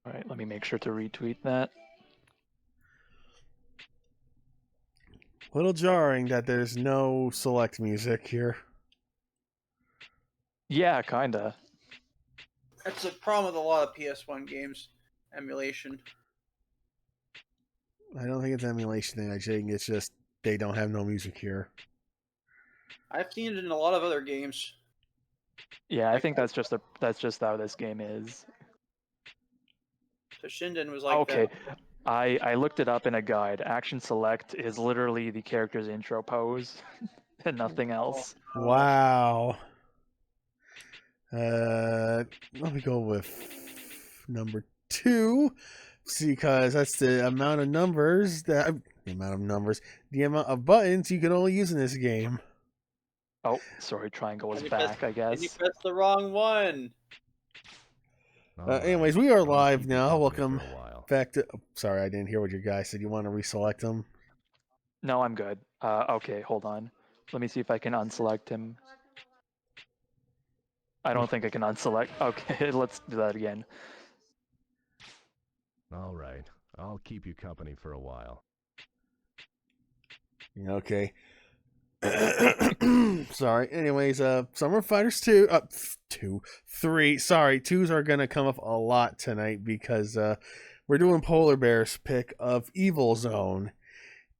All right, let me make sure to retweet that. A little jarring that there's no select music here. Yeah, kinda. That's a problem with a lot of PS1 games. Emulation. I don't think it's an emulation thing. I think it's just they don't have no music here. I've seen it in a lot of other games. Yeah, I think that's just how this game is. So Shinden was like Okay, that. I looked it up in a guide. Action select is literally the character's intro pose and nothing else. Wow. Let me go with number 2, because that's the amount of numbers the amount of buttons you can only use in this game. Oh, sorry, triangle was And you back, I And you guess. pressed the wrong one. Anyways, we are live now. Welcome back to. Oh, sorry, I didn't hear what your guy said. You want to reselect him? No, I'm good. Okay, hold on. Let me see if I can unselect him. I don't think I can unselect. Okay, let's do that again. All right, I'll keep you company for a while. Okay. Sorry. Anyways, Summer Fighters 2, 3. Sorry, 2s are gonna come up a lot tonight because we're doing Polar Bear's pick of Evil Zone,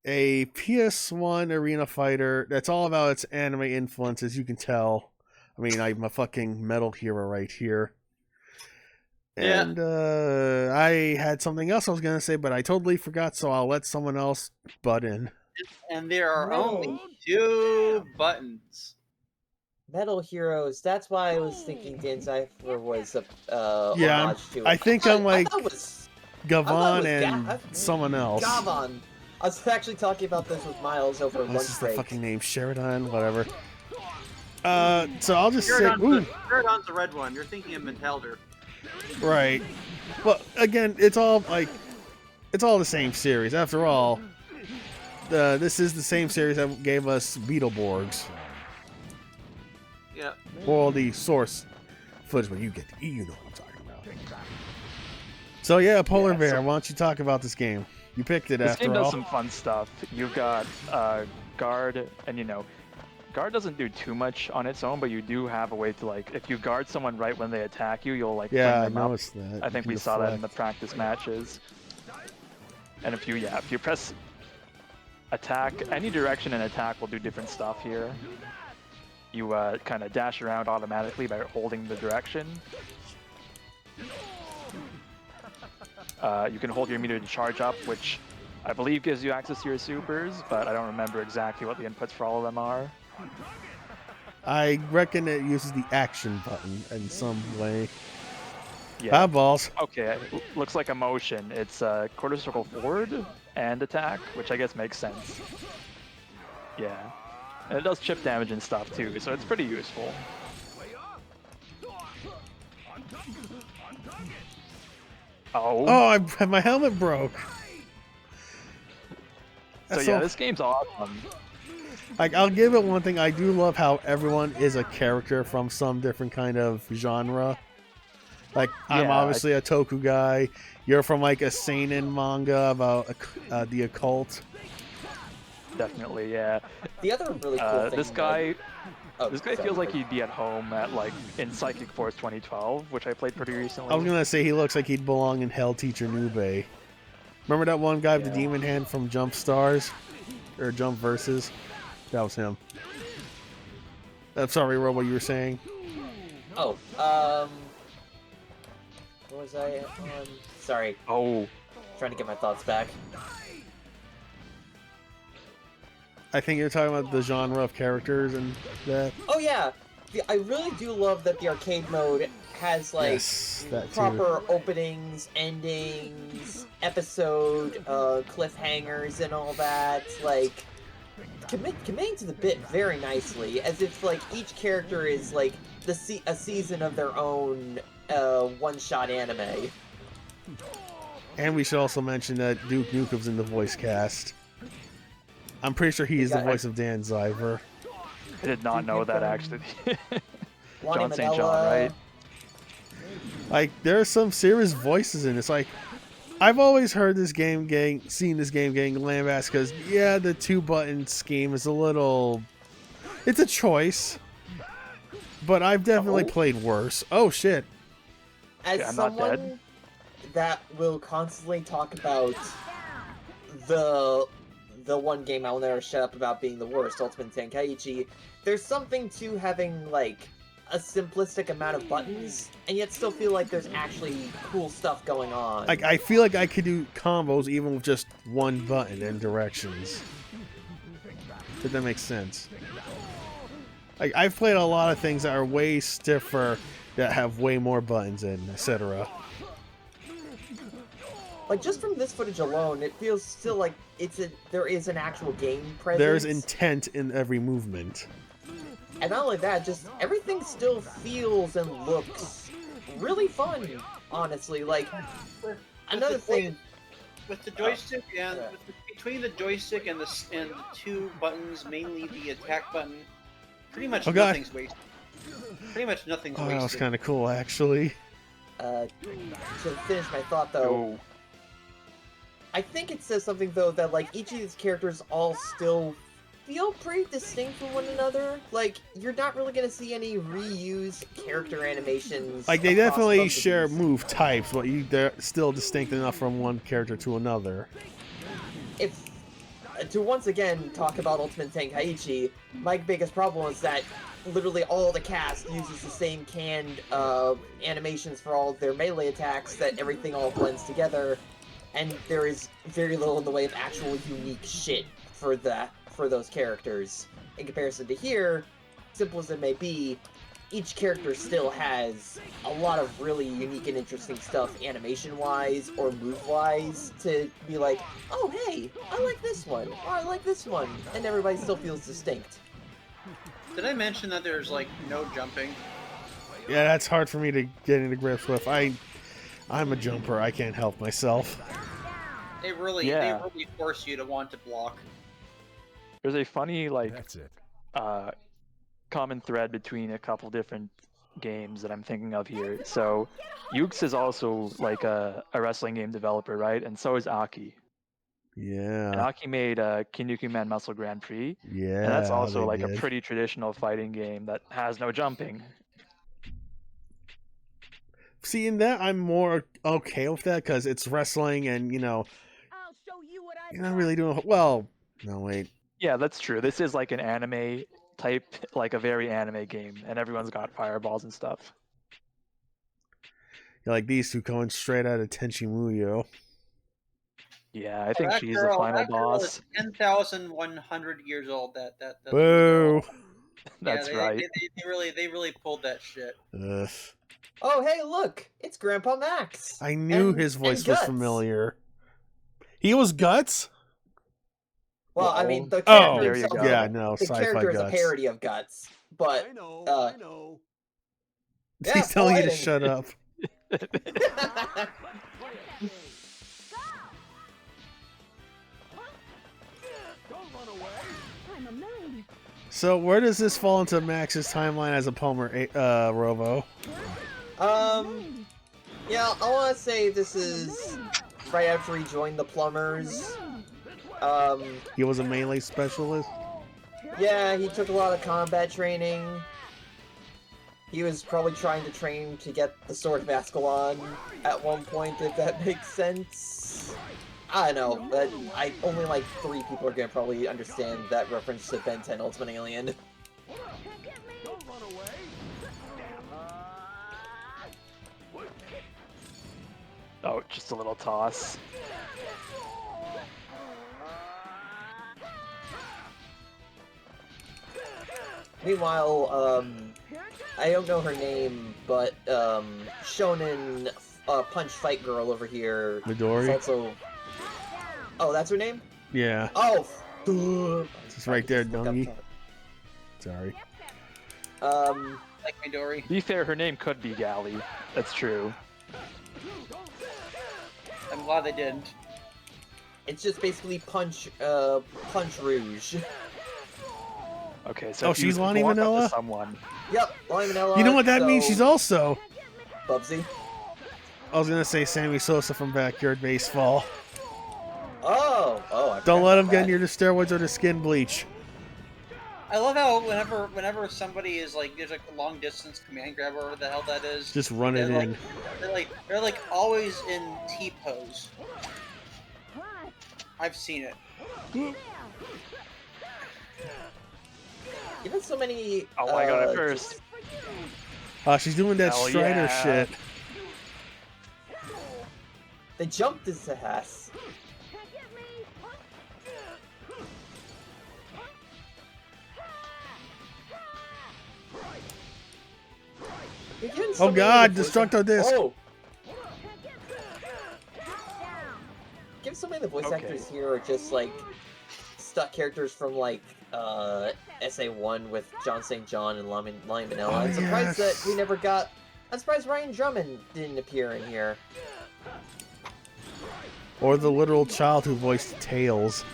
a PS1 arena fighter that's all about its anime influence, as you can tell. I mean, I'm a fucking metal hero right here. And I had something else I was gonna say, but I totally forgot, so I'll let someone else butt in. And there are only 2 buttons. Metal Heroes. That's why I was thinking Danzypher was a Yeah, homage to it. I think I'm like I thought it was Gavon and someone else. Gavon. I was actually talking about this with Miles over lunch break. This is the fucking name, Sheridan, whatever. So I'll just say, ooh, Sheridan's the red one. You're thinking of Metalder. right. Well, again, it's all the same series. After all, this is the same series that gave us Beetleborgs. Yeah. Well, the source footage, but you know what I'm talking about. So yeah, Polar Bear, why don't you talk about this game? You picked it This after game all. does some fun stuff. You've got guard, and guard doesn't do too much on its own, but you do have a way to, like, if you guard someone right when they attack you, you'll, like, bring them up. That. I think we saw that in the practice matches. And if you press attack, any direction and attack will do different stuff here. You kind of dash around automatically by holding the direction. You can hold your meter to charge up, which I believe gives you access to your supers, but I don't remember exactly what the inputs for all of them are. I reckon it uses the action button in some way. Yeah. Balls. Okay, looks like a motion. It's quarter circle forward and attack, which I guess makes sense. Yeah. And it does chip damage and stuff too, so it's pretty useful. Oh, my helmet broke. So yeah, this game's awesome. Like, I'll give it one thing. I do love how everyone is a character from some different kind of genre. Like, I'm obviously a Toku guy. You're from, like, a seinen manga about the occult. Definitely, yeah. The other really cool thing. This guy feels like he'd be at home at, like, in Psychic Force 2012, which I played pretty recently. I was gonna say he looks like he'd belong in Hell Teacher Nube. Remember that one guy with the demon hand from Jump Stars? Or Jump Versus? That was him. I'm sorry, Robo, you were saying? Oh, What was I on? Sorry, Oh, trying to get my thoughts back. I think you're talking about the genre of characters and that. Oh yeah, I really do love that the arcade mode has like Yes, that too. proper openings, endings, episode, cliffhangers, and all that. Like committing to the bit very nicely, as if like each character is like a season of their own one-shot anime. And we should also mention that Duke Nukem's in the voice cast. I'm pretty sure he's the voice of Dan Ziver. I did not know that actually. Lonnie John St. John, Manella. right? Like, there are some serious voices in it. It's like, I've always heard this game seen this game getting lambasted because, yeah, the 2-button scheme is a little... It's a choice. But I've definitely played worse. Oh, shit. As Okay, I'm not someone dead. that will constantly talk about the one game I will never shut up about being the worst, Ultimate Tenkaichi, there's something to having, like, a simplistic amount of buttons, and yet still feel like there's actually cool stuff going on. Like, I feel like I could do combos even with just one button and directions. If that makes sense. Like, I've played a lot of things that are way stiffer, that have way more buttons in, etc. Like, just from this footage alone, it feels still like there is an actual game presence. There's intent in every movement. And not only that, just everything still feels and looks really fun, honestly. Like, another thing... With the joystick between the joystick and the two buttons, mainly the attack button, pretty much nothing's wasted. Pretty much nothing's wasted. That was kind of cool, actually. To finish my thought, though, I think it says something, though, that, like, each of these characters all still feel pretty distinct from one another. Like, you're not really going to see any reused character animations. Like, they across definitely both of share these. move types, but they're still distinct enough from one character to another. If to once again talk about Ultimate Tenkaichi, my biggest problem is that literally all the cast uses the same canned animations for all of their melee attacks, that everything all blends together, and there is very little in the way of actual unique shit for those characters. In comparison to here, simple as it may be, each character still has a lot of really unique and interesting stuff animation-wise or move-wise to be like, oh hey, I like this one, or I like this one, and everybody still feels distinct. Did I mention that there's like no jumping? Yeah, that's hard for me to get into grips with. I'm a jumper, I can't help myself. They really force you to want to block. There's a funny, like, That's it. common thread between a couple different games that I'm thinking of here. So, Yuke's is also like a wrestling game developer, right? And so is Aki. And Yeah. Aki made Kinnikuman Muscle Grand Prix. Yeah. And that's also they like did. a pretty traditional fighting game that has no jumping. See, in that, I'm more okay with that because it's wrestling and, I'll show you what you're not really doing... Well, no, wait. Yeah, that's true. This is like an anime type, like a very anime game, and everyone's got fireballs and stuff. You're like these two going straight out of Tenchi Muyo. Yeah, I think she's the final boss. 10,100 years old. That Boo! That's yeah, right. They really pulled that shit. Ugh. Oh hey, look, it's Grandpa Max. I knew And- his voice and was Guts. familiar. He was Guts? Well, I mean, the Oh, character there you himself, go. yeah, no, the sci-fi character is a Guts. parody of Guts, but I know. Yeah, He's telling you to fighting. shut up. I'm a man. So where does this fall into Max's timeline as a Palmer Robo? Yeah, I want to say this is right after he joined the Plumbers. He was a melee specialist? Yeah, he took a lot of combat training. He was probably trying to train to get the Sword of Ascalon at one point, if that makes sense. I don't know, but only like 3 people are gonna probably understand that reference to Ben 10 Ultimate Alien. Oh, just a little toss. Meanwhile, I don't know her name, but Shonen Punch Fight Girl over here is Midori? also. Oh, that's her name? Yeah. Oh, It's right there, dummy. Sorry. Like Midori. To be fair, her name could be Gally. That's true. I'm glad they didn't. It's just basically Punch Rouge. Okay, so Oh, if you she's Lonnie walk up to Vanilla? someone. Yep, Lime Vanilla. You know what that so... means? She's also. Bubsy. I was gonna say Sammy Sosa from Backyard Baseball. Oh, I Don't forgot let about him get that. near the steroids or the skin bleach. I love how whenever somebody is like there's like a long distance command grab or whatever the hell that is. Just run it in. They're like always in T pose. I've seen it. Even so many. Oh, I got it first. She's doing that Hell Strider yeah. shit. They jumped his ass. Oh god, Destructo Disc. Oh. Give so many of the voice Okay. actors here are just like stuck characters from like SA1 with John St. John and Lion Vanilla. Oh, I'm surprised yes. that we never got. I'm surprised Ryan Drummond didn't appear in here. Or the literal child who voiced Tails.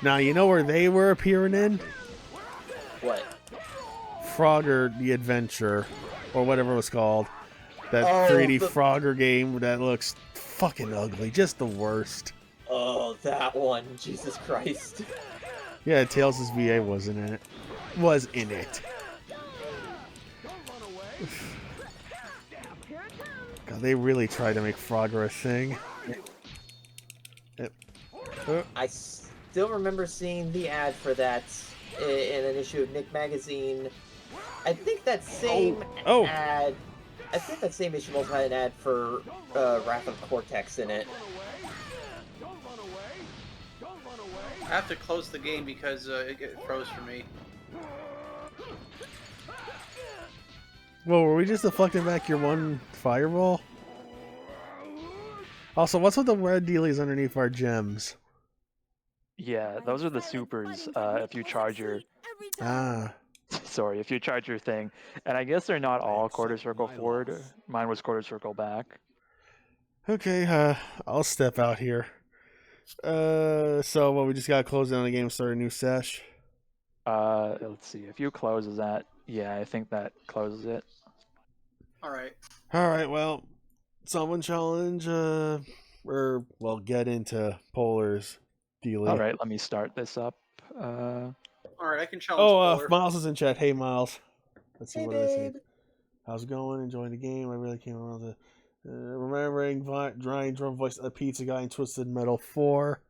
Now, you know where they were appearing in? What? Frogger the Adventure, or whatever it was called. That Oh, 3D the- Frogger game that looks fucking ugly. Just the worst. Oh, that one. Jesus Christ. Yeah, Tails' VA wasn't in it. Was in it. God, they really tried to make Frogger a thing. Yep. I still remember seeing the ad for that in an issue of Nick Magazine. I think that same Oh. ad. I think that same issue also had an ad for Wrath of Cortex in it. I have to close the game because it froze for me. Well, were we just deflecting back your one fireball? Also, what's with the red dealies underneath our gems? Yeah, those are the supers. If you charge your, Ah. sorry, if you charge your thing, and I guess they're not all quarter circle forward. Mine was quarter circle back. Okay, I'll step out here. So, we just gotta close down the game and start a new sesh. Let's see. If you closes that, yeah, I think that closes it. Alright. Alright, well, someone challenge, get into Polar's dealie. All right, let me start this up. Alright, I can challenge Polar. Miles is in chat. Hey, Miles. Let's see Hey, what it is. babe. How's it going? Enjoying the game? I really came around to remembering Drying Drum voice a pizza guy in Twisted Metal 4.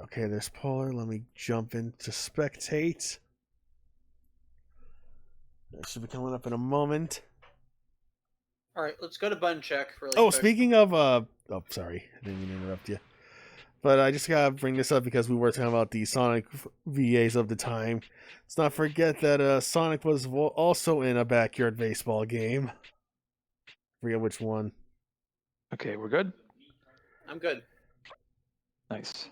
Okay, there's Polar. Let me jump into spectate. That should be coming up in a moment. Alright, let's go to button check really Oh, quick. speaking of sorry, I didn't mean to interrupt you. But I just gotta bring this up because we were talking about the Sonic VAs of the time. Let's not forget that Sonic was also in a Backyard Baseball game. Forget which one. Okay, we're good. I'm good. Nice.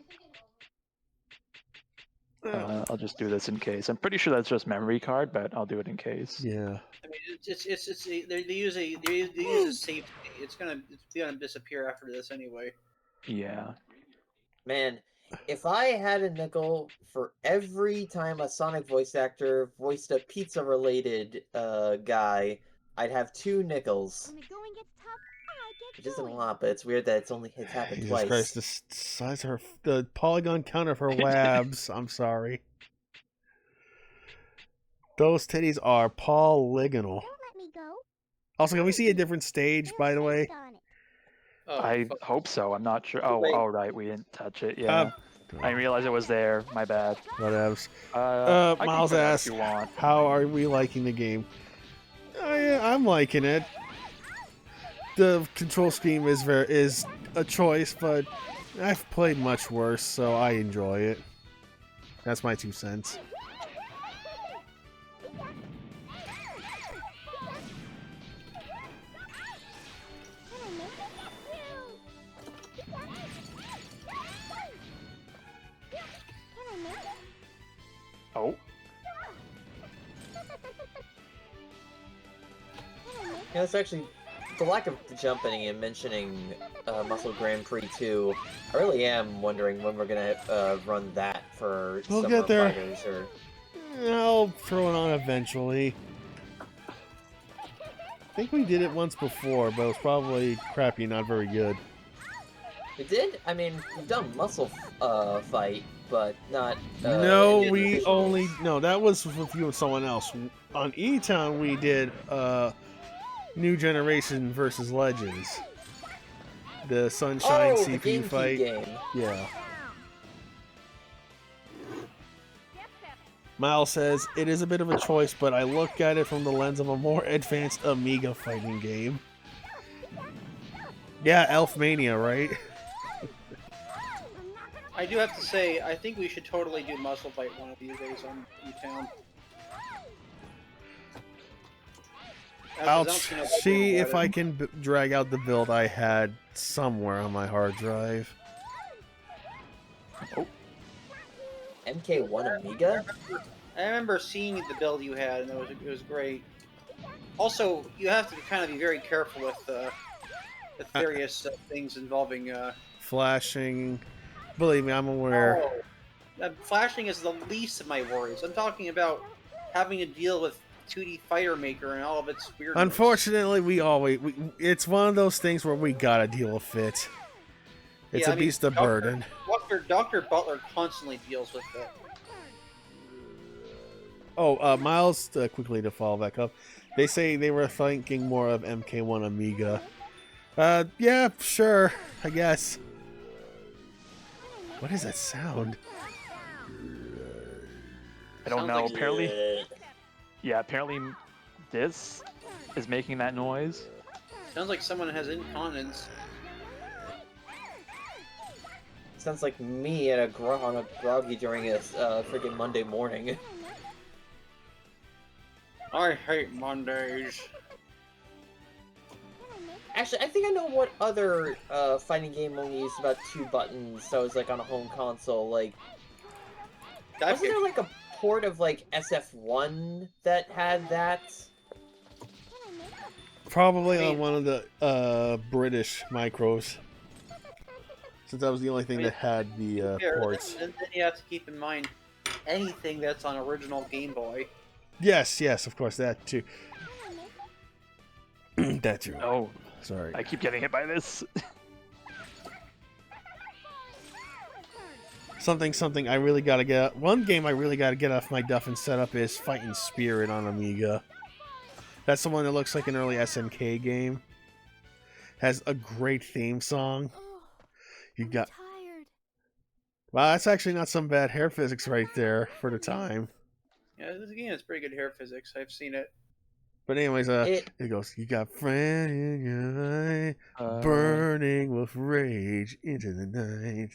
I'll just do this in case. I'm pretty sure that's just memory card, but I'll do it in case. Yeah. I mean, they use a save state. It's gonna disappear after this anyway. Yeah. Man, if I had a nickel for every time a Sonic voice actor voiced a pizza-related guy, I'd have 2 nickels. When the going gets tough, I Which get isn't a going. lot, but it's weird that it's happened Jesus twice. Christ, the size of the polygon count of her wabs. I'm sorry. Those titties are polygonal. Don't let me go. Also, can we see a different stage, by the way? Oh, I fuck. hope so. I'm not sure. Wait. Oh, right. We didn't touch it. Yeah. I didn't realize it was there. My bad. Whatevs. I can Miles put it out asks, if you want. how are we liking the game? I'm liking it. The control scheme is a choice, but I've played much worse, so I enjoy it. That's my 2 cents. Oh. Yeah, it's actually the lack of jumping and mentioning Muscle Grand Prix 2. I really am wondering when we're gonna run that for We'll Summer get there. Fighters. Or I'll throw it on eventually. I think we did it once before, but it was probably crappy, not very good. we did. I mean, we've done Muscle Fight, but not. No, in we visuals. only... No, that was with you and someone else. On E-Town, we did New Generation versus Legends. The Sunshine Oh, the CPU GameCube fight. game. Yeah. Miles says, it is a bit of a choice, but I look at it from the lens of a more advanced Amiga fighting game. Yeah, Elfmania, right? I do have to say, I think we should totally do Muscle Fight one of these days on E-Town. I'll see if I can drag out the build I had somewhere on my hard drive. MK1 Amiga? I remember seeing the build you had, and it was great. Also, you have to kind of be very careful with various things involving. Flashing. Believe me, I'm aware. Flashing is the least of my worries. I'm talking about having to deal with 2D Fighter Maker and all of its weirdness. Unfortunately, it's one of those things where we gotta deal with it. It's Yeah, a beast of burden. Dr. Butler constantly deals with it. Oh, Miles, quickly to follow back up. They say they were thinking more of MK1 Amiga. Yeah, sure, I guess. What is that sound? I don't Sounds know. like- Apparently, yeah. Apparently, this is making that noise. Sounds like someone has incontinence. Sounds like me at on a groggy during a freaking Monday morning. I hate Mondays. Actually, I think I know what other fighting game only used about 2 buttons, so it's like on a home console. Like, wasn't there like a port of like SF1 that had that? Probably I mean- on one of the British micros. Since that was the only thing that had the ports. Then you have to keep in mind anything that's on original Game Boy. Yes, of course, that too. That too. Oh, Sorry. I keep getting hit by this. Something I really gotta get. One game I really gotta get off my duff and set up is Fighting Spirit on Amiga. That's the one that looks like an early SNK game. Has a great theme song. You got. Tired. Wow, that's actually not some bad hair physics right there for the time. Yeah, this game has pretty good hair physics. I've seen it. But anyways, It- it goes. You got friend in your eye, burning with rage into the night.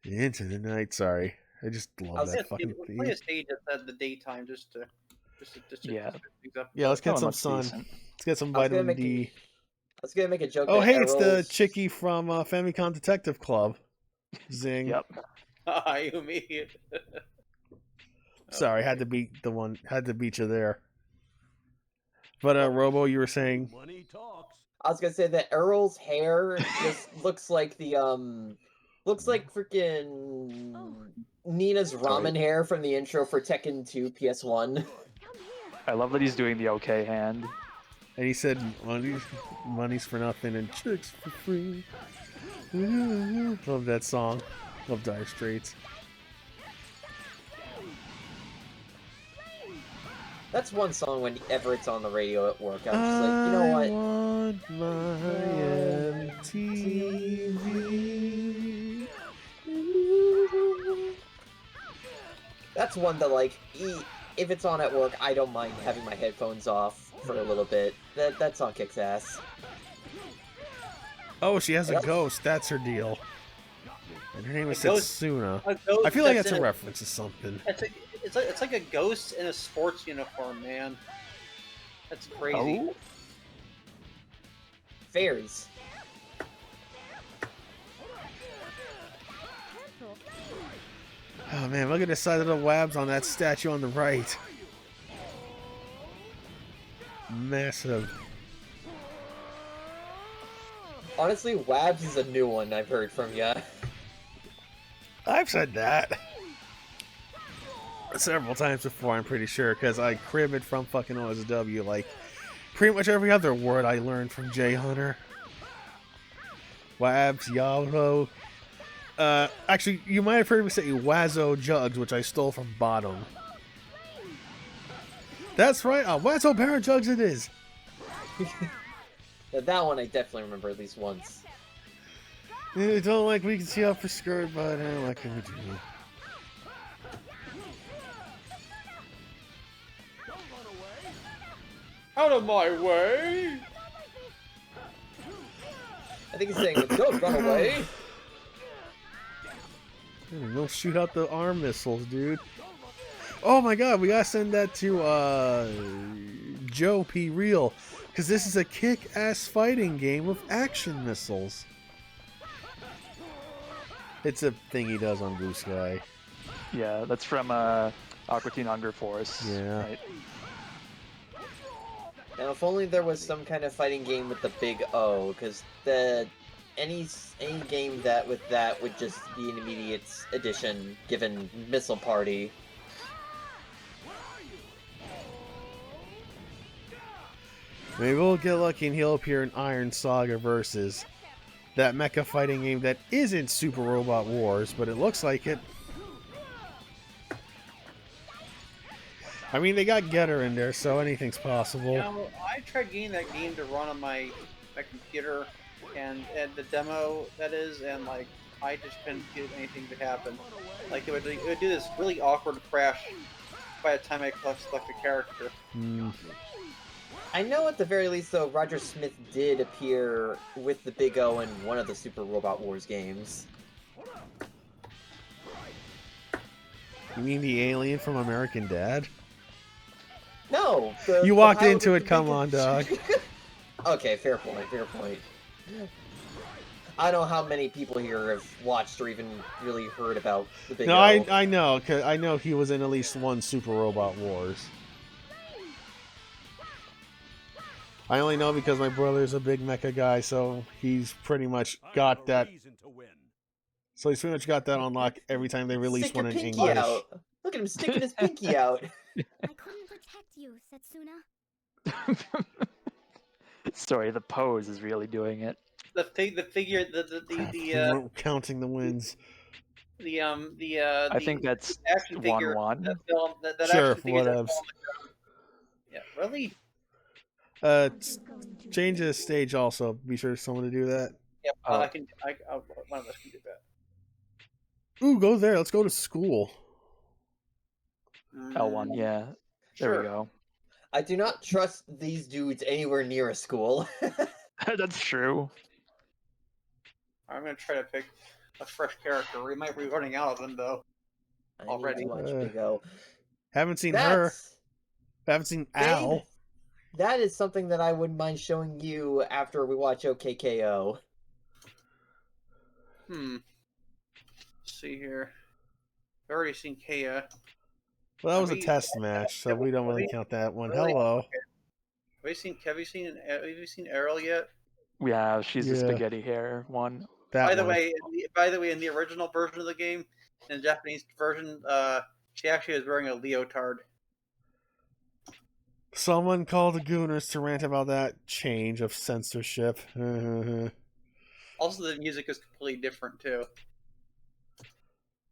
Into the night. Sorry, I just I love was that gonna fucking say, play theme. a stage at the daytime just to Yeah. switch things up. Yeah, let's get Oh, it some looks sun. decent. Let's get some I was gonna vitamin make D. I was gonna make a joke. Oh, that hey, it's the Errol's- chickie from Famicom Detective Club. Zing. Yep. Ayumi. Sorry, had to beat you there. But Robo, you were saying Money talks. I was gonna say that Earl's hair just looks like the looks like freaking Nina's ramen hair from the intro for Tekken 2 PS1. I love that he's doing the okay hand. and he said money's for nothing and chicks for free. Love that song. Love Dire Straits. That's one song whenever it's on the radio at work. I'm just like, you know what? want my MTV. That's one that like, if it's on at work, I don't mind having my headphones off. for a little bit. That song kicks ass. Oh, she has a Yep. ghost. That's her deal. And her name is A ghost- Setsuna. A ghost I feel like that's in a reference to something. It's like a ghost in a sports uniform, man. That's crazy. Oh, Fairies. Oh man, look at the size of the wabs on that statue on the right. Massive. Honestly, Wabs is a new one I've heard from ya. I've said that several times before, I'm pretty sure, because I crib it from fucking OSW like pretty much every other word I learned from J Hunter. Wabs, Yavo. Actually, you might have heard me say Wazzo Jugs, which I stole from Bottom. That's right, Wazzo Barra Jugs it is. Now, that one I definitely remember at least once. Don't like we can see up for skirt, but what can we do? Out of my way! I think he's saying, "Don't run away." We'll shoot out the arm missiles, dude. Oh my god, we gotta send that to Joe P. Real, because this is a kick-ass fighting game with action missiles. It's a thing he does on Blue Sky. yeah, that's from Aqua Teen Hunger Force. Yeah. Right? Now, if only there was some kind of fighting game with the big O, because any game that with that would just be an immediate addition, given Missile Party. Maybe we'll get lucky and he'll appear in Iron Saga Versus. That mecha fighting game that isn't Super Robot Wars, but it looks like it. I mean, they got Getter in there, so anything's possible. You know, I tried getting that game to run on my computer, and the demo that is, and like I just couldn't get anything to happen. Like it would do this really awkward crash by the time I select a character. I know at the very least, though, Roger Smith did appear with the Big O in one of the Super Robot Wars games. You mean the alien from American Dad? No! You walked pilot into with it, the come big- on, dog. Okay, fair point, fair point. I don't know how many people here have watched or even really heard about the Big No, O. I know, 'cause I know he was in at least one Super Robot Wars. I only know because my brother's a big mecha guy, so he's pretty much got that. So he's pretty much got that on lock every time they release Stick one your in pinky English. out. Look at him sticking his pinky out. I couldn't protect you, Setsuna. Sorry, the pose is really doing it. The figure, We're counting the wins. I think that's action figure 1-1. that film that Sure, action figure that whatevs. fell on the ground. Yeah, really? Change the stage also. Be sure someone to do that. Yep, Oh. one of us can do that. Ooh, go there. Let's go to school. L1, yeah. There Sure. we go. I do not trust these dudes anywhere near a school. That's true. I'm gonna try to pick a fresh character. We might be running out of them though. I need Already. to watch Big O. Haven't seen her. That's... Haven't seen Dave, Al. that is something that I wouldn't mind showing you after we watch OKKO. Let's see here. I've already seen Kaya. Well, that was a Have you- test match, so we don't really count that one. Really? Hello. Have you seen Errol yet? Yeah, she's the Yeah. spaghetti hair one. That By the one. way, in the original version of the game, in the Japanese version, she actually was wearing a leotard. Someone called the Gooners to rant about that change of censorship. Also, the music is completely different too.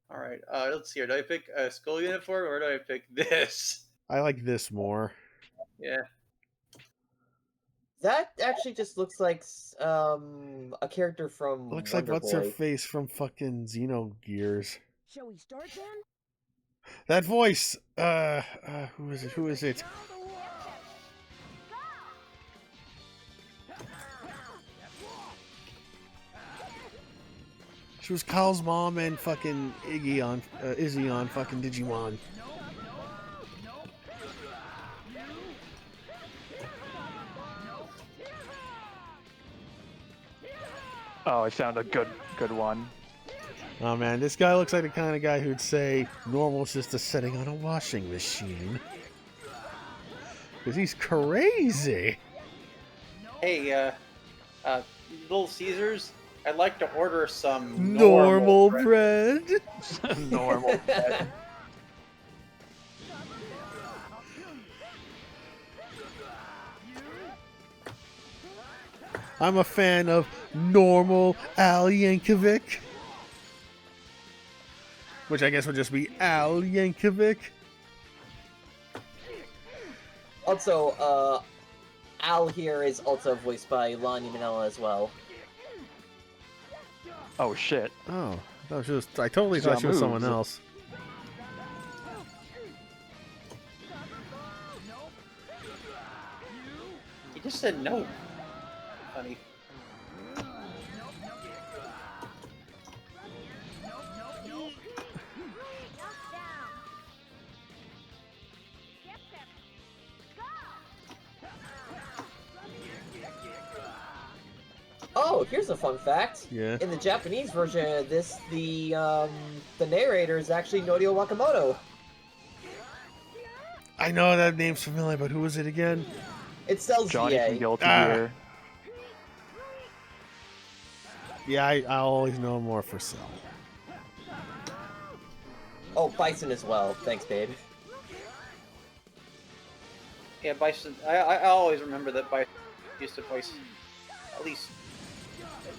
All right, let's see here. Do I pick a school uniform or do I pick this? I like this more. Yeah, That actually just looks like a character from Looks Wonder like what's her Boy. face from fucking Xenogears. Shall we start then? That voice. Who is it? Who is it? She was Kyle's mom and fucking Izzy on fucking Digimon. Oh, I found a good one. Oh man, this guy looks like the kind of guy who'd say normal's just a setting on a washing machine. Because he's crazy. Hey, Little Caesars, I'd like to order some Normal bread. Normal. I'm a fan of normal Al Yankovic. Which I guess would just be Al Yankovic. Also, Al here is also voiced by Lonnie Manella as well. Oh shit. Oh, I totally thought she was someone moves. else. He just said no. Funny. Oh, here's a fun fact. Yeah. In the Japanese version of this, the narrator is actually Norio Wakamoto. I know that name's familiar, but who was it again? It sells Johnny from GA. Guilty Ah. Gear. Yeah, I always know more for Cell. Oh, Bison as well. Thanks, babe. Yeah, Bison. I always remember that Bison used to voice at least.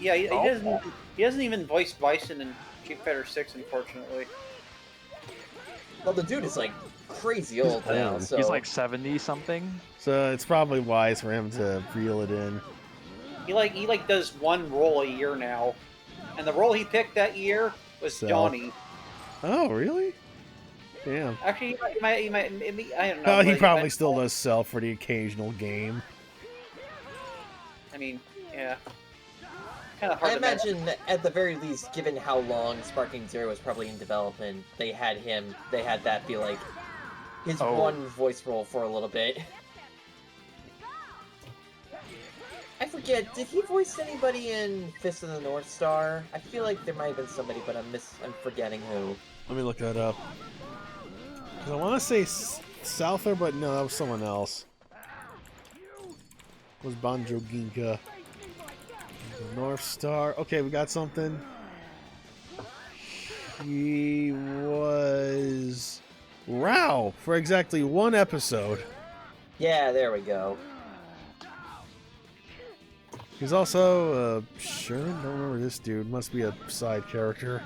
Yeah, he doesn't. He doesn't even voice Bison in Street Fighter 6, unfortunately. Well, the dude is like crazy old now, old. so He's like 70 something. So it's probably wise for him to reel it in. He does one role a year now, and the role he picked that year was So- Johnny. Oh, really? Damn. Actually, he might I don't know. Well, he but probably might- still does Cell for the occasional game. I mean, yeah. Kind of hard I to imagine. imagine that at the very least, given how long Sparking Zero was probably in development, they had that be like his Oh. one voice role for a little bit. I forget, did he voice anybody in Fist of the North Star? I feel like there might have been somebody, but I'm forgetting who. Let me look that up. 'Cause I want to say Souther, but no, that was someone else. It was Banjo Ginka. North Star. Okay, we got something. He was Rao for exactly one episode. Yeah, there we go. He's also Sherman. Don't remember this dude. Must be a side character.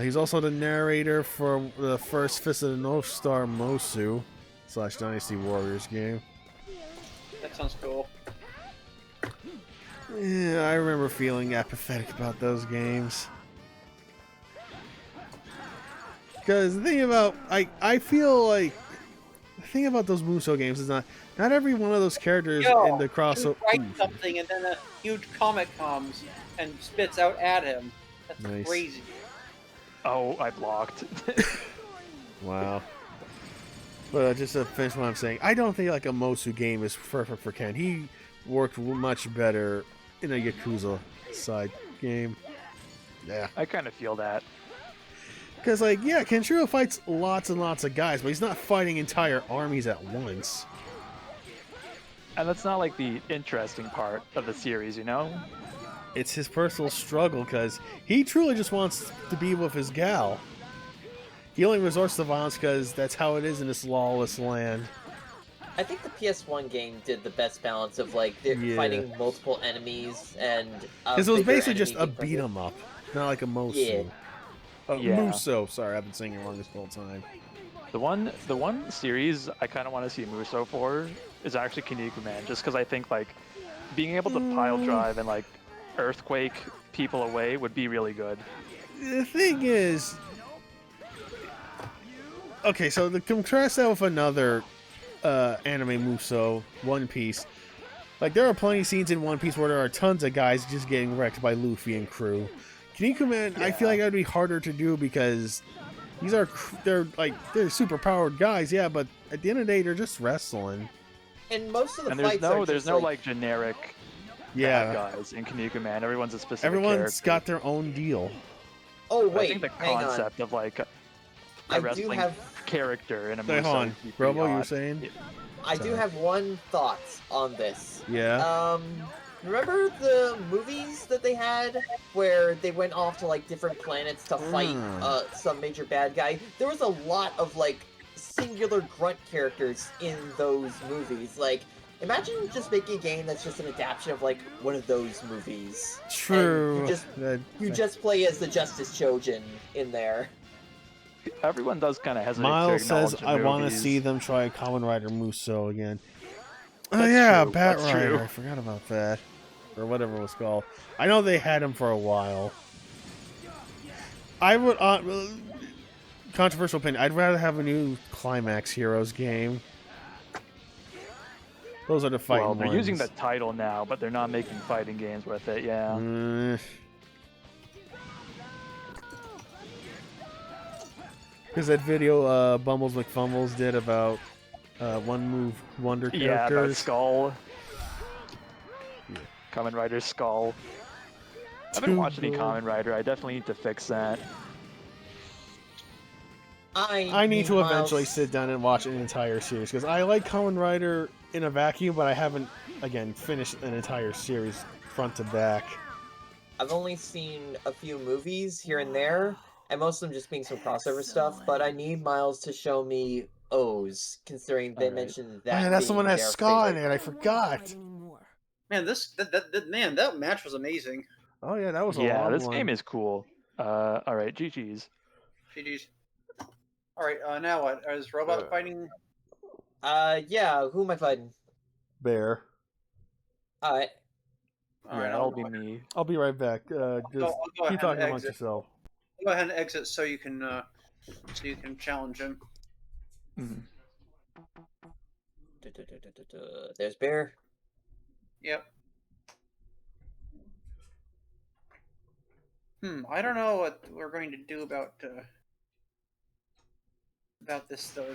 He's also the narrator for the first Fist of the North Star Mosu / Dynasty Warriors game. That sounds cool. Yeah, I remember feeling apathetic about those games. Because the thing about I feel like the thing about those Muso games is not every one of those characters in the crossover. You write something and then a huge comic comes and spits out at him. That's Nice. crazy. Oh, I blocked. Wow. But just to finish what I'm saying, I don't think like a Mosu game is perfect for Ken. He worked much better in a Yakuza side game. Yeah. I kind of feel that. Because, like, yeah, Kenshiro fights lots and lots of guys, but he's not fighting entire armies at once. And that's not like the interesting part of the series, you know? It's his personal struggle, because he truly just wants to be with his gal. He only resorts to violence because that's how it is in this lawless land. I think the PS1 game did the best balance of like they're Yeah. fighting multiple enemies and Because it was bigger basically just a enemy being beat 'em up, not like a Mosu. Yeah. Yeah. Muso. Sorry, I've been saying it wrong this whole time. The one series I kind of want to see Muso for is actually Kinnikuman, Man, just because I think like being able to pile drive and like earthquake people away would be really good. The thing is, okay, so to contrast that with another anime Muso, One Piece. Like, there are plenty of scenes in One Piece where there are tons of guys just getting wrecked by Luffy and crew. Kinnikuman, I feel Yeah. like that would be harder to do because they're super powered guys, yeah, but at the end of the day, they're just wrestling. And most of the And fights are there's just no like, like generic bad Yeah, guys in Kaneko Man. Everyone's a specific everyone's character. got their own deal. oh I wait, think the hang on. concept of like I a do wrestling have character in a Hey, movie hold on. would be pretty Robo, you were odd. saying? Yeah. I do Sorry. have one thought on this. Yeah. Remember the movies that they had where they went off to like different planets to fight some major bad guy? There was a lot of like singular grunt characters in those movies. Like, imagine just making a game that's just an adaptation of like one of those movies. True. And you just play as the Justice Chojin in there. Everyone does kind of hesitate Miles to says, acknowledge the I want to movies. see them try Kamen Rider Muso again. Oh, That's yeah, true, Bat that's Rider. true. I forgot about that. Or whatever it was called. I know they had him for a while. I would, controversial opinion, I'd rather have a new Climax Heroes game. Those are the fighting Well, they're using the ones. title now, but they're not making fighting games with it. Yeah. Because that video Bumbles McFumbles did about one move wonder Yeah, about characters. Skull. Yeah. Kamen Rider Skull. I haven't watched any Kamen Rider. I definitely need to fix that. I need to eventually Miles- sit down and watch an entire series because I like Kamen Rider in a vacuum, but I haven't, again, finished an entire series front to back. I've only seen a few movies here and there, and most of them just being some crossover stuff, but I need Miles to show me O's, considering they Alright. mentioned Oh, that yeah, that's the being one that has their Ska in favorite. it. I forgot. Man, that match was amazing. Oh yeah, that was a Yeah, long this one. game is cool. Alright, GG's. GG's. All right, now what? Is Robot fighting? Yeah, who am I fighting? Bear. Alright. All Yeah, right, that'll be me. I'll be right back. Just I'll go keep ahead talking and amongst exit. yourself. Go ahead and exit so you can challenge him. Mhm. There's Bear. Yep. I don't know what we're going to do about this though.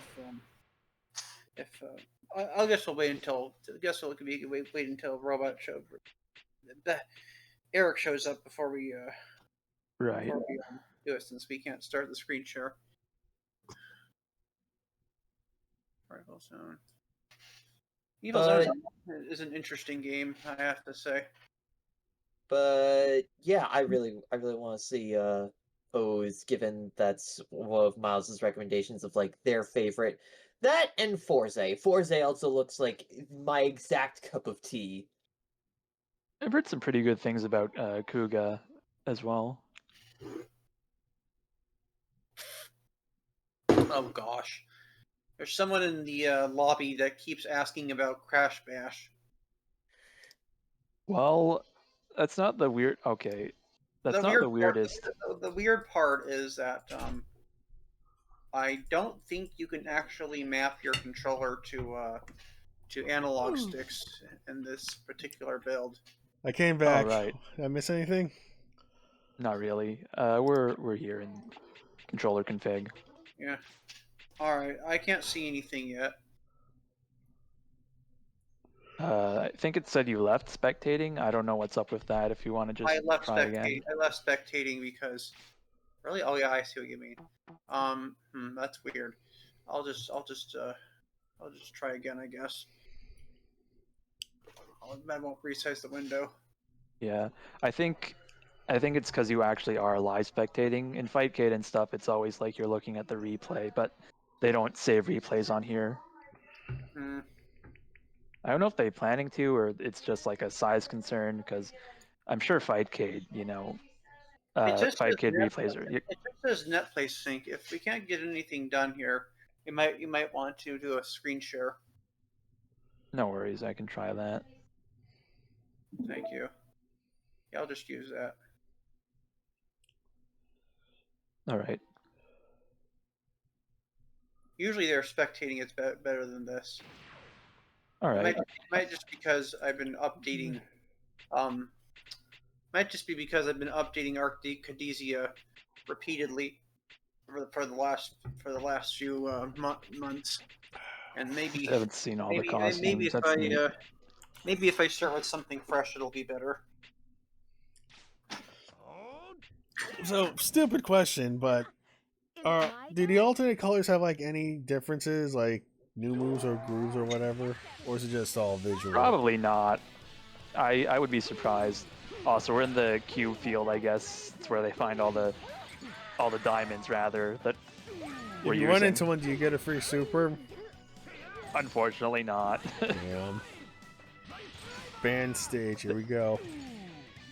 I guess we'll wait until. I guess we'll wait until Robot show. Eric shows up before we Right. do it, since we can't start the screen share. Rival Zone. Evil Zone is an interesting game, I have to say. But yeah, I really want to see O's, given that's one of Miles's recommendations of like their favorite. That and Forze. Forze also looks like my exact cup of tea. I've heard some pretty good things about Kuga as well. Oh gosh. There's someone in the lobby that keeps asking about Crash Bash. Well, that's not the weird. Okay, that's not the weirdest. The weird part is that I don't think you can actually map your controller to analog sticks in this particular build. I came back. right. Did I miss anything? Not really. We're here in controller config. Yeah. All right. I can't see anything yet. I think it said you left spectating. I don't know what's up with that. If you want to just I left try again. spectating because really. Oh yeah, I see what you mean. That's weird. I'll just try again, I guess. I won't resize the window. Yeah, I think it's because you actually are live spectating in Fightcade and stuff. It's always like you're looking at the replay, but they don't save replays on here. Hmm. I don't know if they're planning to, or it's just like a size concern, because I'm sure Fightcade, Fightcade replays are. It just says NetPlay sync. If we can't get anything done here, you might want to do a screen share. No worries, I can try that. Thank you. Yeah, I'll just use that. All right. Usually they're spectating it's better than this. All right. Might just because I've been updating. Might just be because I've been updating Arcadia repeatedly for the last few months, and I haven't seen all the maybe costumes. if That's neat. maybe if I start with something fresh, it'll be better. So stupid question, but do the alternate colors have like any differences, like new moves or grooves or whatever, or is it just all visual? Probably not. I would be surprised. Also, we're in the cube field, I guess. It's where they find all the diamonds, rather, that If we're you using. run into one, do you get a free super? Unfortunately, not. Damn. Band stage. Here we go.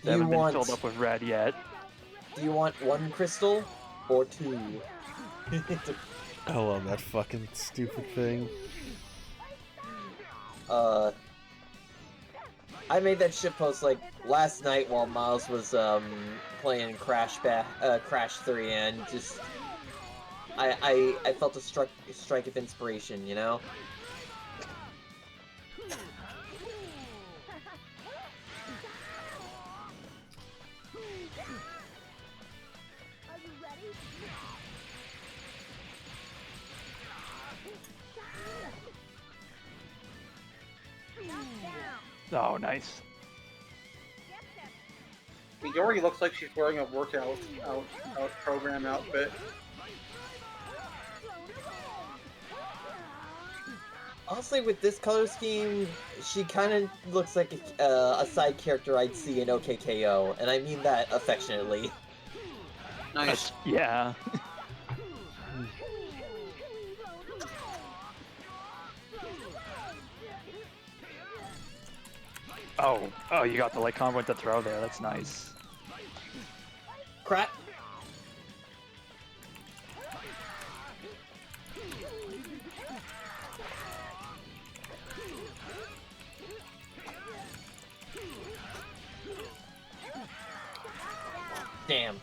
They haven't been filled up with red yet. Do you want 1 crystal or 2? I love that fucking stupid thing. I made that shitpost like last night while Miles was playing Crash 3, and just I felt a strike of inspiration, you know. Oh, nice. Midori looks like she's wearing a workout program outfit. Honestly, with this color scheme, she kind of looks like a side character I'd see in OKKO, and I mean that affectionately. Nice. Yeah. Oh, you got the like combo with the throw there. That's nice. Crap. Damn.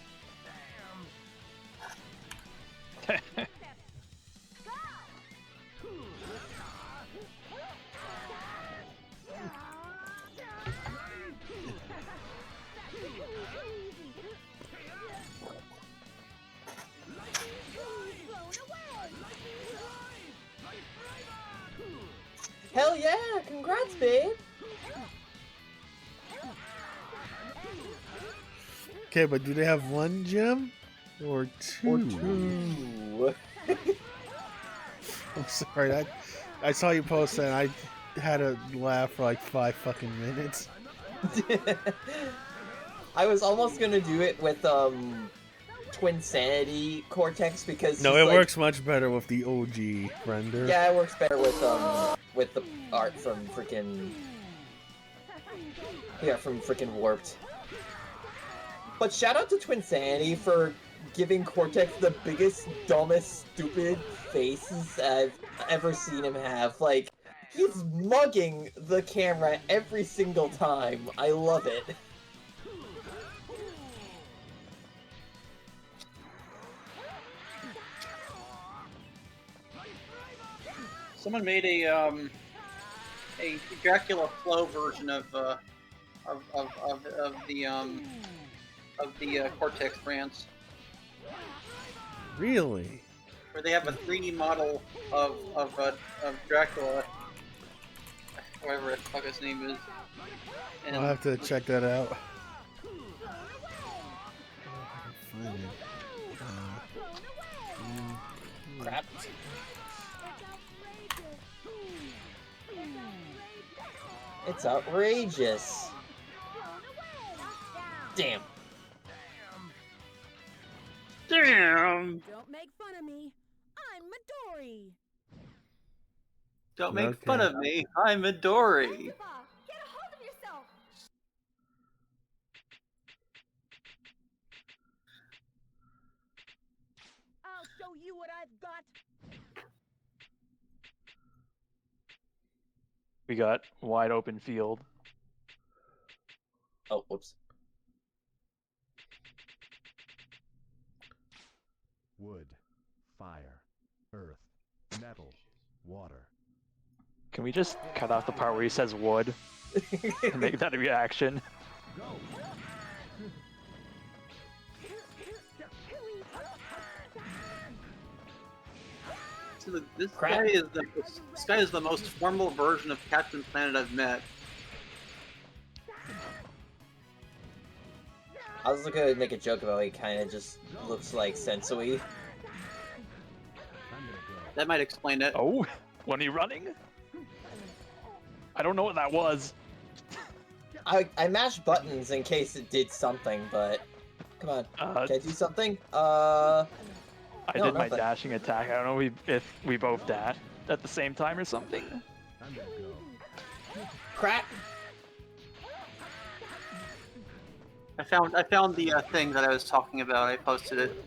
Hell yeah! Congrats, babe! Okay, but do they have 1 gem? Or 2? Or 2. I'm sorry, I saw you post that and I had to laugh for like 5 fucking minutes. I was almost gonna do it with Twin Sanity Cortex because No, she's it like, works much better with the OG render. yeah, it works better with the art from freaking Warped. But shout out to Twin Sanity for giving Cortex the biggest, dumbest, stupid faces I've ever seen him have. Like, he's mugging the camera every single time. I love it. Someone made a Dracula Flow version of the Cortex brands, Really? where they have a 3D model of Dracula, whatever the fuck his name is. And I'll have to check that out. Crap. It's outrageous. Damn. Damn! Don't make fun of me. I'm Midori. Don't make Okay. fun of me. I'm Midori. Get a hold of yourself. I'll show you what I've got. We got wide open field. Oh, whoops. Wood, fire, earth, metal, water. Can we just cut out the part where he says wood and make that a reaction? So this Crap. this guy is the most formal version of Captain Planet I've met. I was gonna make a joke about he kind of just looks like Sensui. That might explain it. Oh, when he running? I don't know what that was. I mashed buttons in case it did something, but come on, can I do something? I No, did my nothing. dashing attack. I don't know if we both dashed at the same time or something. Crap! I found the thing that I was talking about. I posted it.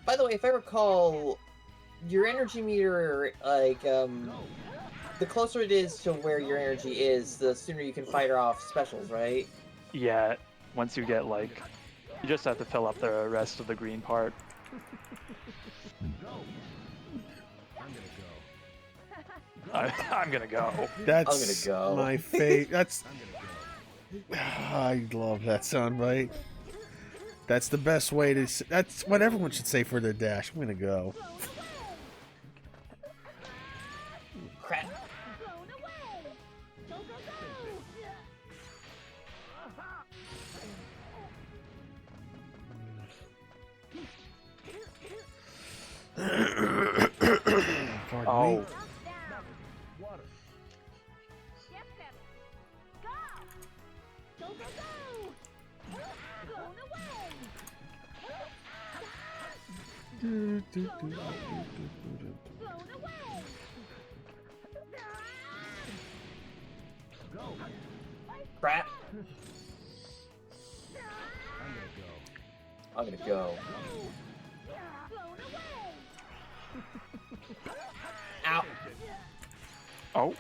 By the way, if I recall, your energy meter, like, the closer it is to where your energy is, the sooner you can fire off specials, right? Yeah, once you get like, you just have to fill up the rest of the green part. I'm gonna go. That's I'm gonna go. my fate. That's. I love that soundbite. That's the best way to. That's what everyone should say for their dash. I'm gonna go. Crap. Pardon Oh, me. Crap. I'm gonna go. Ow. oh.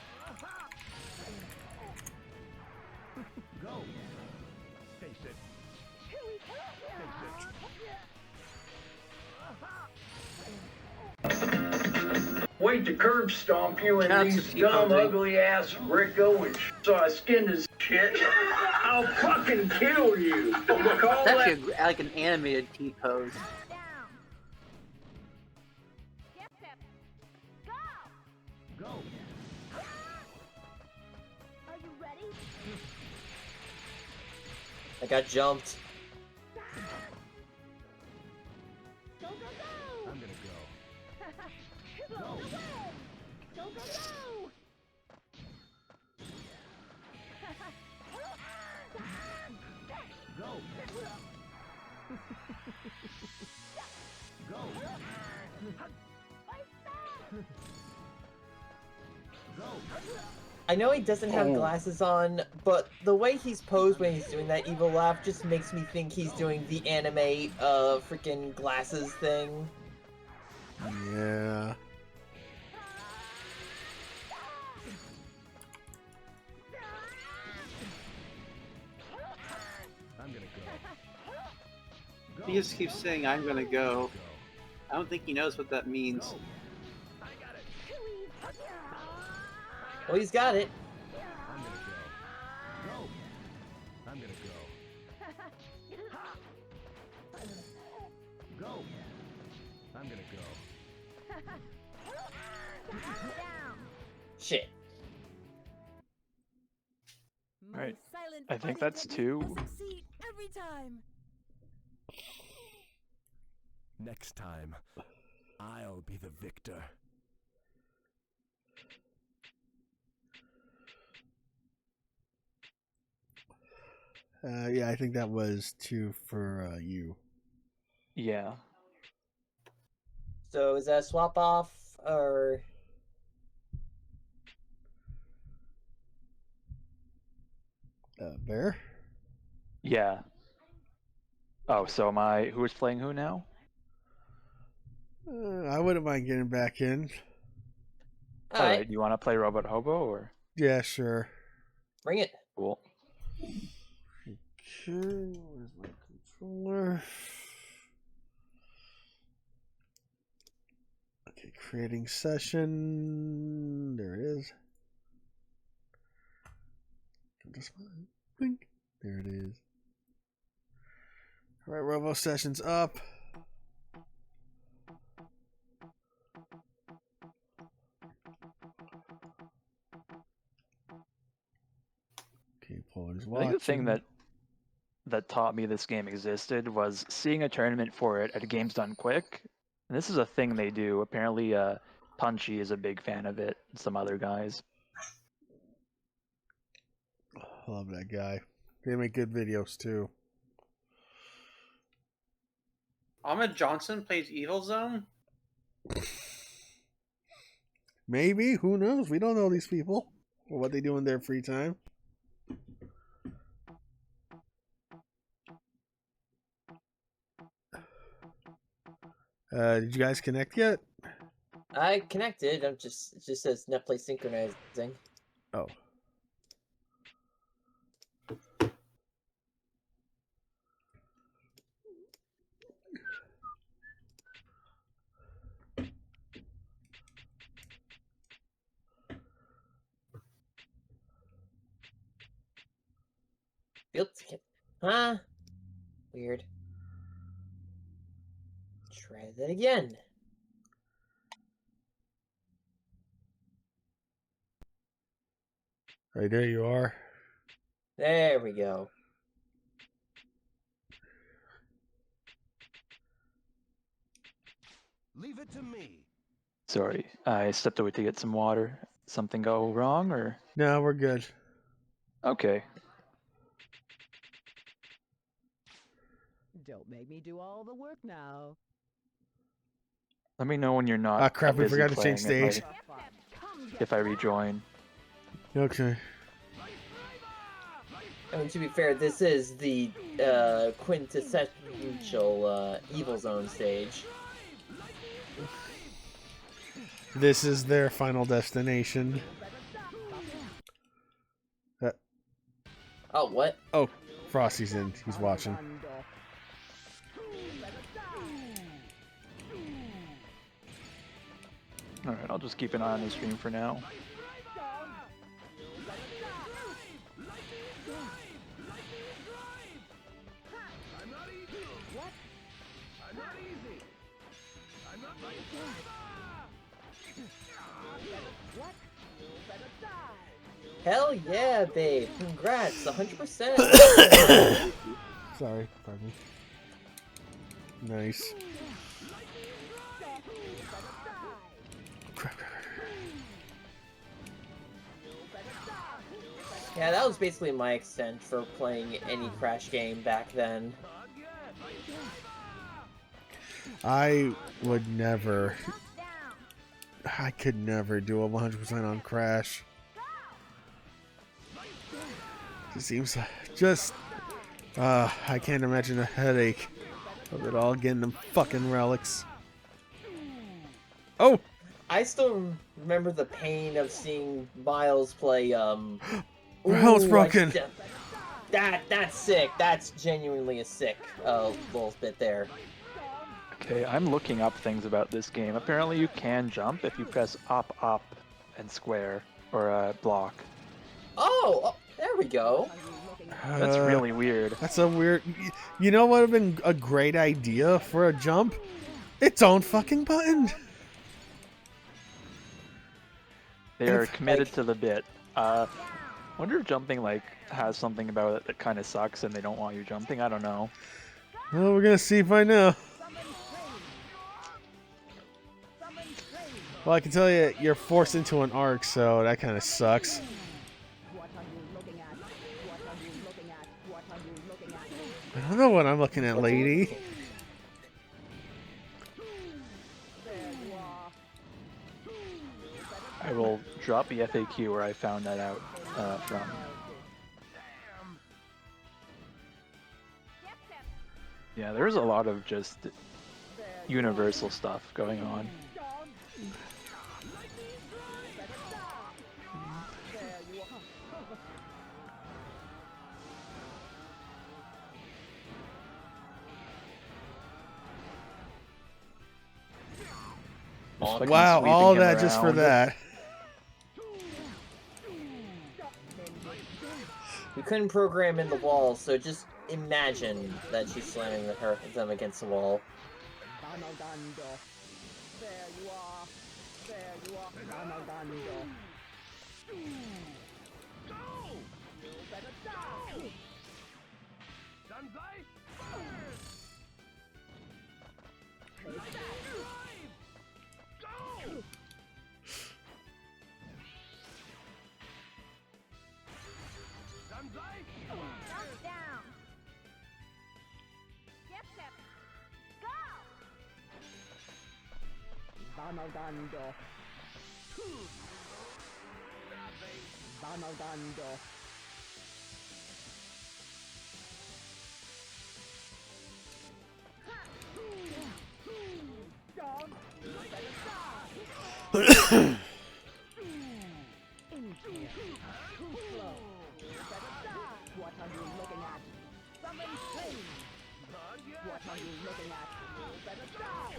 Wait to curb stomp you and That's these a dumb, T-posing. ugly ass Rico and so I skinned his shit. I'll fucking kill you. Call It's that actually like an animated T pose. Are you ready? I got jumped. Go, go, go! I'm gonna go. Blown away! Go, go, go! I know he doesn't have Oh. glasses on, but the way he's posed when he's doing that evil laugh just makes me think he's doing the anime, freaking glasses thing. Yeah. I'm gonna go. He just keeps saying, "I'm gonna go." I don't think he knows what that means. Well, he's got it. I'm gonna go. Go. I'm gonna go. Go. I'm gonna go. Shit. Right. Silent I think fun that's equipment 2. will succeed every time. Next time, I'll be the victor. Yeah, I think that was 2 for you. Yeah. So is that a swap off, or... Bear? Yeah. Oh, so am I? Who is playing who now? I wouldn't mind getting back in. All Alright, right. You want to play Robot Hobo or Yeah, sure. bring it. cool? Okay, where's my Okay, creating session. There it is. This one. Blink. There it is. All right, Robo session's up. Okay, Polar's I watching. think the thing that taught me this game existed was seeing a tournament for it at Games Done Quick. And this is a thing they do. Apparently, Punchy is a big fan of it, and some other guys. I love that guy. They make good videos too. Ahmed Johnson plays Evil Zone. Maybe, who knows? We don't know these people or what they do in their free time. Did you guys connect yet? I connected. It just says Netplay synchronizing. Oh. Field ticket. Huh? Weird. Try that again. Right there you are. There we go. Leave it to me. Sorry, I stepped away to get some water. Something go wrong, or? No, we're good. Okay. Don't make me do all the work now. Let me know when you're not Ah, crap, we busy forgot to change playing stage. if I rejoin. Okay. I mean, to be fair, this is the quintessential Evil Zone stage. This is their final destination. Oh, what? Oh, Frostey's in. He's watching. Alright, I'll just keep an eye on the stream for now. Hell yeah, babe. Congrats, 100%. Sorry, pardon me. Nice. Yeah, that was basically my extent for playing any Crash game back then. I would never. I could never do a 100% on Crash. It seems like just. I can't imagine a headache of it all getting them fucking relics. Oh! I still remember the pain of seeing Miles play, Helmet's ooh, broken! That's sick. That's genuinely a sick, little bit there. Okay, I'm looking up things about this game. Apparently you can jump if you press up, and square, or block. Oh, there we go. That's really weird. That's a weird. You know what would have been a great idea for a jump? Its own fucking button! They are committed to the bit. Wonder if jumping has something about it that kind of sucks and they don't want you jumping. I don't know. Well, we're gonna see if I know. Well, I can tell you, you're forced into an arc, so that kind of sucks. I don't know what I'm looking at, lady. I will drop the FAQ where I found that out from. Yeah, there's a lot of just universal stuff going on. Fucking Wow, sweeping all him that just for around. that. We couldn't program in the wall, so just imagine that she's slamming them against the wall. Damagando. There you are. There you are. Damagando. You better die. Damagando. Damagando. What are you looking at? Summon Flame! What are you looking at? You better die!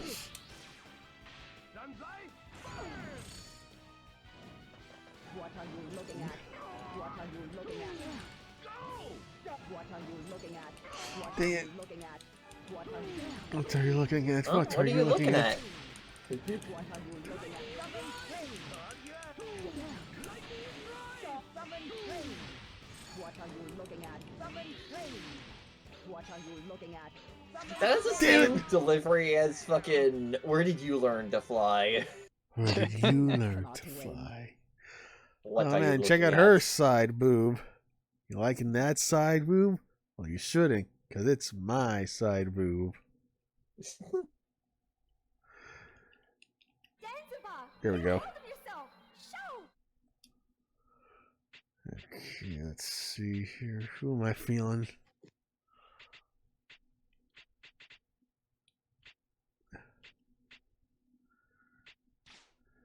What are you looking at? What are you looking at? What are you looking at? What Dang are it. you looking at? What are you What are you looking at? Huh? What are you looking at? What are you looking at? Summon Flame! Summon Flame! What are you looking at? Summon Flame! What are you looking at? That is the same delivery as fucking. Where did you learn to fly? Where did you learn to fly? What Oh are you man, check looking out her at? side boob. You liking that side boob? Well, you shouldn't, because it's my side boob. Here we go. Okay, let's see here. Who am I feeling?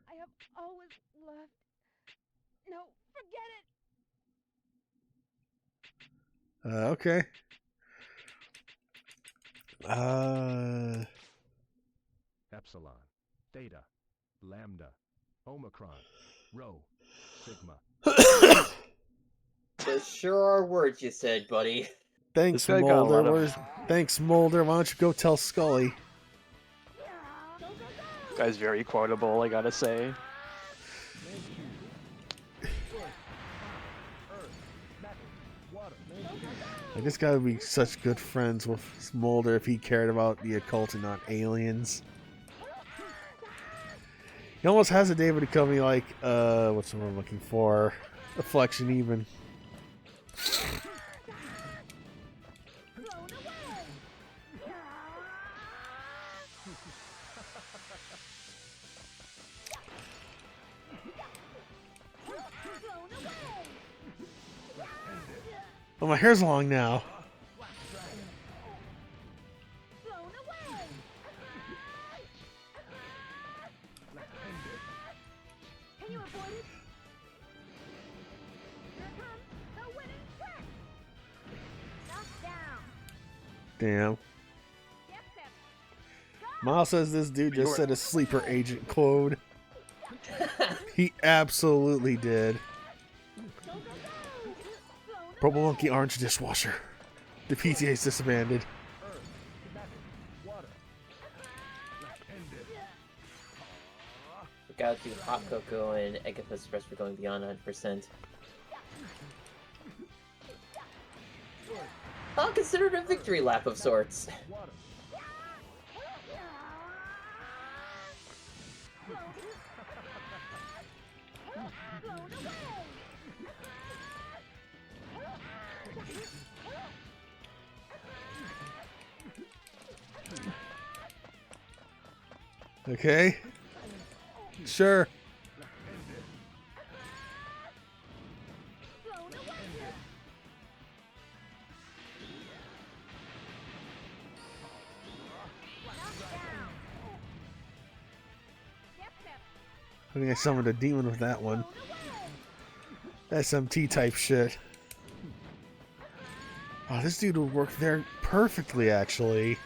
I have always loved. No, forget it. Okay. Epsilon, Theta, Lambda, Omicron, Rho, Sigma. Those sure are words you said, buddy. Thanks, This guy got a lot Mulder. of- Thanks, Mulder. Why don't you go tell Scully? Guy's very quotable, I gotta say. I just gotta be such good friends with Mulder if he cared about the occult and not aliens. He almost has a David to call me like, what's the word I'm looking for? Afflection even. Oh, my hair's long now. Can you avoid it? Here comes the winning trick. Knocked down. Damn. Yep, yep. Miles says this dude just said a sleeper agent code. He absolutely did. Purple Monkey Orange Dishwasher. The PTA's disbanded. We gotta do Hot Cocoa and Egg Express for going beyond 100%. I'll consider it a victory lap of sorts. Okay. Sure. I think I summoned a demon with that one. SMT type shit. Oh, this dude would work there perfectly, actually.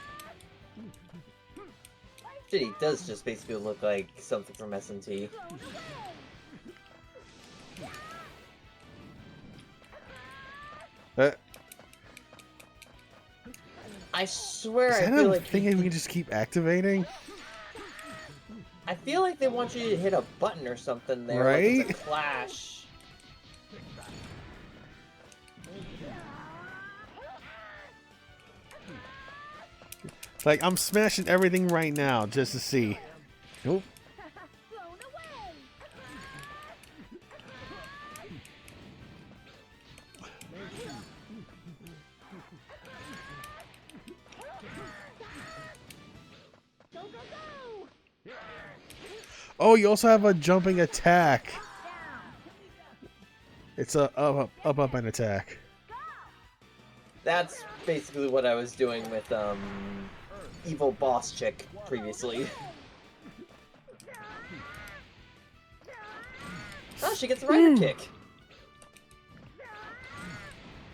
Shit, he does just basically look like something from SMT. I swear, Is I that feel a like thing we can just keep activating? I feel like they want you to hit a button or something there, like it's a Right? clash. Like, I'm smashing everything right now just to see. Nope. Blown away. Go, go, go. Oh, you also have a jumping attack. It's a up, and attack. That's basically what I was doing with, Evil Boss Chick previously. Oh, she gets a rider kick.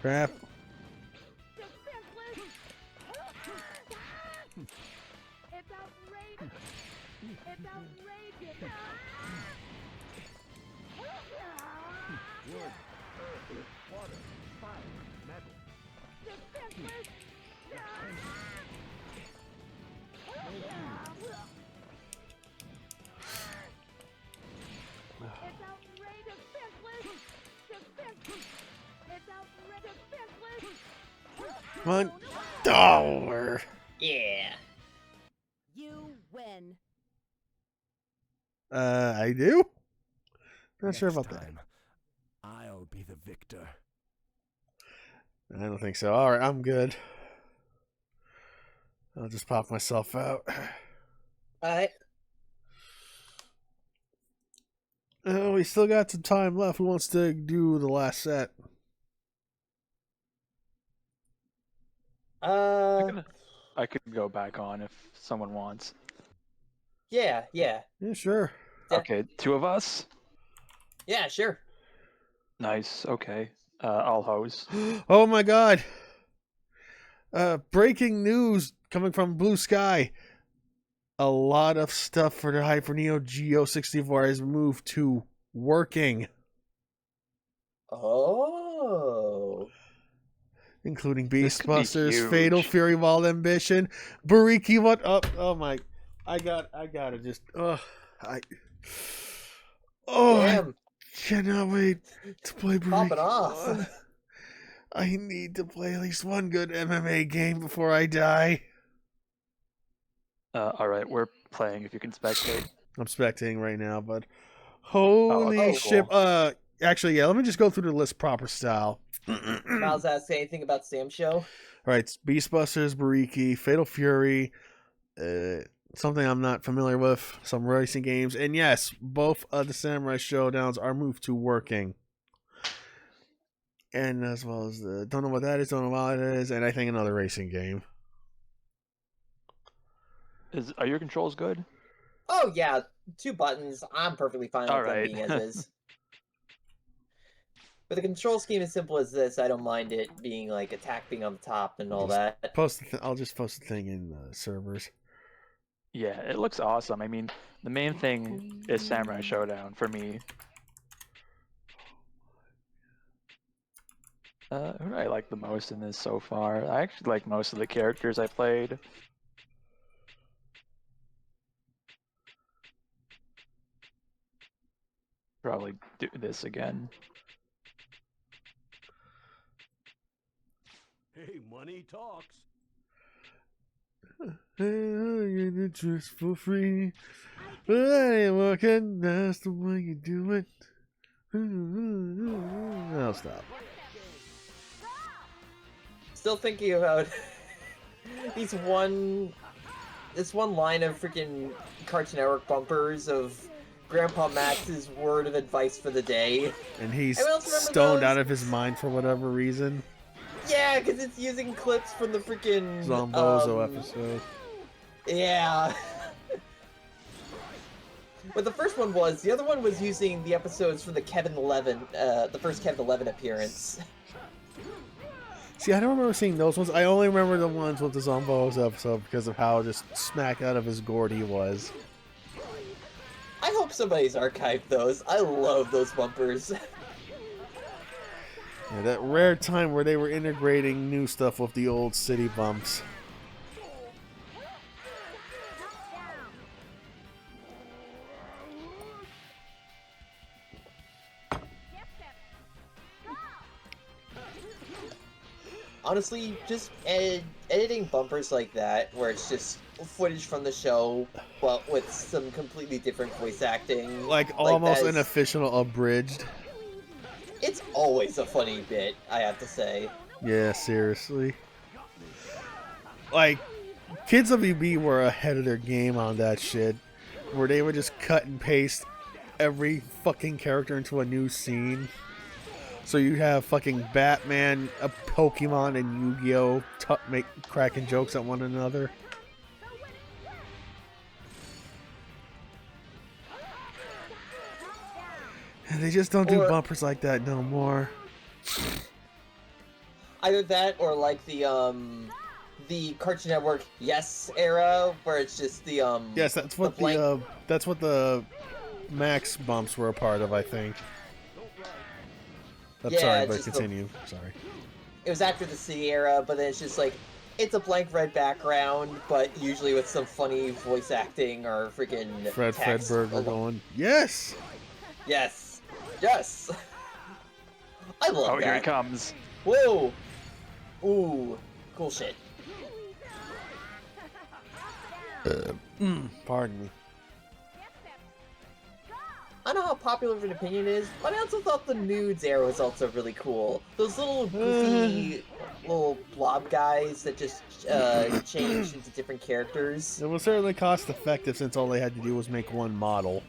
Crap. Defenseless. It's outrageous. It's outrageous. Defenseless. It's outrageous. Defenseless. Defenseless. It's outrageous. Defenseless. Come on. Dollar. Yeah. You win. I do? Not sure Next about that. time, I'll be the victor. I don't think so. Alright, I'm good. I'll just pop myself out. Alright. Oh, we still got some time left. Who wants to do the last set? I could go back on if someone wants. Yeah. Yeah, sure. Yeah. Okay, 2 of us? Yeah, sure. Nice, okay. I'll host. Oh my god. Breaking news coming from Blue Sky. A lot of stuff for the Hyper Neo Geo 64 has moved to working, Oh. including This could be Beastbusters, Fatal huge. Fury, Wild Ambition, Bariki. What up? Oh my! I gotta just. I Damn. cannot wait to play Bariki. Pop it off. I need to play at least one good MMA game before I die. Alright, we're playing if you can spectate. I'm spectating right now, but holy okay, shit! cool. Actually, yeah. Let me just go through the list proper style. Miles asked anything about Sam's show? All right, it's Beastbusters, Bariki, Fatal Fury, something I'm not familiar with, some racing games, and yes, both of the Samurai Showdowns are moved to working. And as well as the don't know what that is, don't know what it is, and I think another racing game. Are your controls good? Oh, yeah. 2 buttons. I'm perfectly fine with them Alright. being as is. With a control scheme as simple as this, I don't mind it being, like, attack being on the top and all that. I'll just post the thing in servers. Yeah, it looks awesome. I mean, the main thing is Samurai Showdown for me. Who do I like the most in this so far? I actually like most of the characters I played. Probably do this again. Hey, money talks. I get it just for free, but I ain't working. That's the way you do it. I'll stop. Still thinking about this one line of freaking Cartoon Network bumpers of Grandpa Max's word of advice for the day. And he's Anyone else remember stoned those? out of his mind for whatever reason. Yeah, because it's using clips from the freaking Zombozo episode. Yeah. But the first one was. The other one was using the episodes from the Kevin 11, the first Kevin 11 appearance. See, I don't remember seeing those ones. I only remember the ones with the Zombos episode because of how just smacked out of his gourd he was. I hope somebody's archived those. I love those bumpers. Yeah, that rare time where they were integrating new stuff with the old city bumps. Honestly, just editing bumpers like that, where it's just footage from the show, but with some completely different voice acting. Like almost that an is- official abridged. It's always a funny bit, I have to say. Yeah, seriously. Like, Kids WB were ahead of their game on that shit. Where they would just cut and paste every fucking character into a new scene. So you have fucking Batman, a Pokemon, and Yu-Gi-Oh! Cracking jokes at one another. And they just don't do Or- bumpers like that no more. Either that, or like the Cartoon Network Yes era, where it's just the Yes, that's what the blank- that's what the Max bumps were a part of, I think. I'm Yeah, sorry, but just the- continue. Sorry. It was after the City era, but then it's just like it's a blank red background, but usually with some funny voice acting or freaking Fred text. Fredberg going, yes! Yes, yes. I love Oh, that. here he comes. Whoa! Ooh, cool shit. Pardon me. I don't know how popular of an opinion is, but I also thought the nudes era was also really cool. Those little goofy little blob guys that just changed into different characters. It was certainly cost effective since all they had to do was make one model.